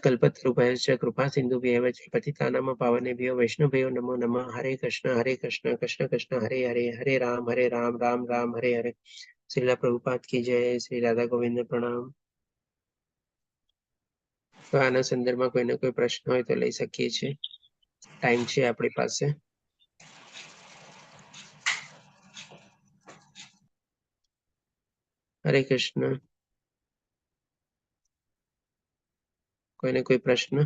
કલ્પતરુભ્યશ્ચ કૃપા સિંધુભ્યેવ ચ પતિતાનાં પાવનેભ્યો વૈષ્ણવેભ્યો નમો નમઃ. હરે કૃષ્ણ કૃષ્ણ કૃષ્ણ હરે હરે, હરે રામ રામ રામ હરે હરે. શ્રીલા પ્રભુપાદ કી જય. શ્રી રાધા ગોવિંદ પ્રણામ. તો આના સંદર્ભમાં કોઈને કોઈ પ્રશ્ન હોય તો લઈ શકીએ છીએ. ટાઈમ છે આપણી પાસે. હરે કૃષ્ણ. કોઈને કોઈ પ્રશ્ન?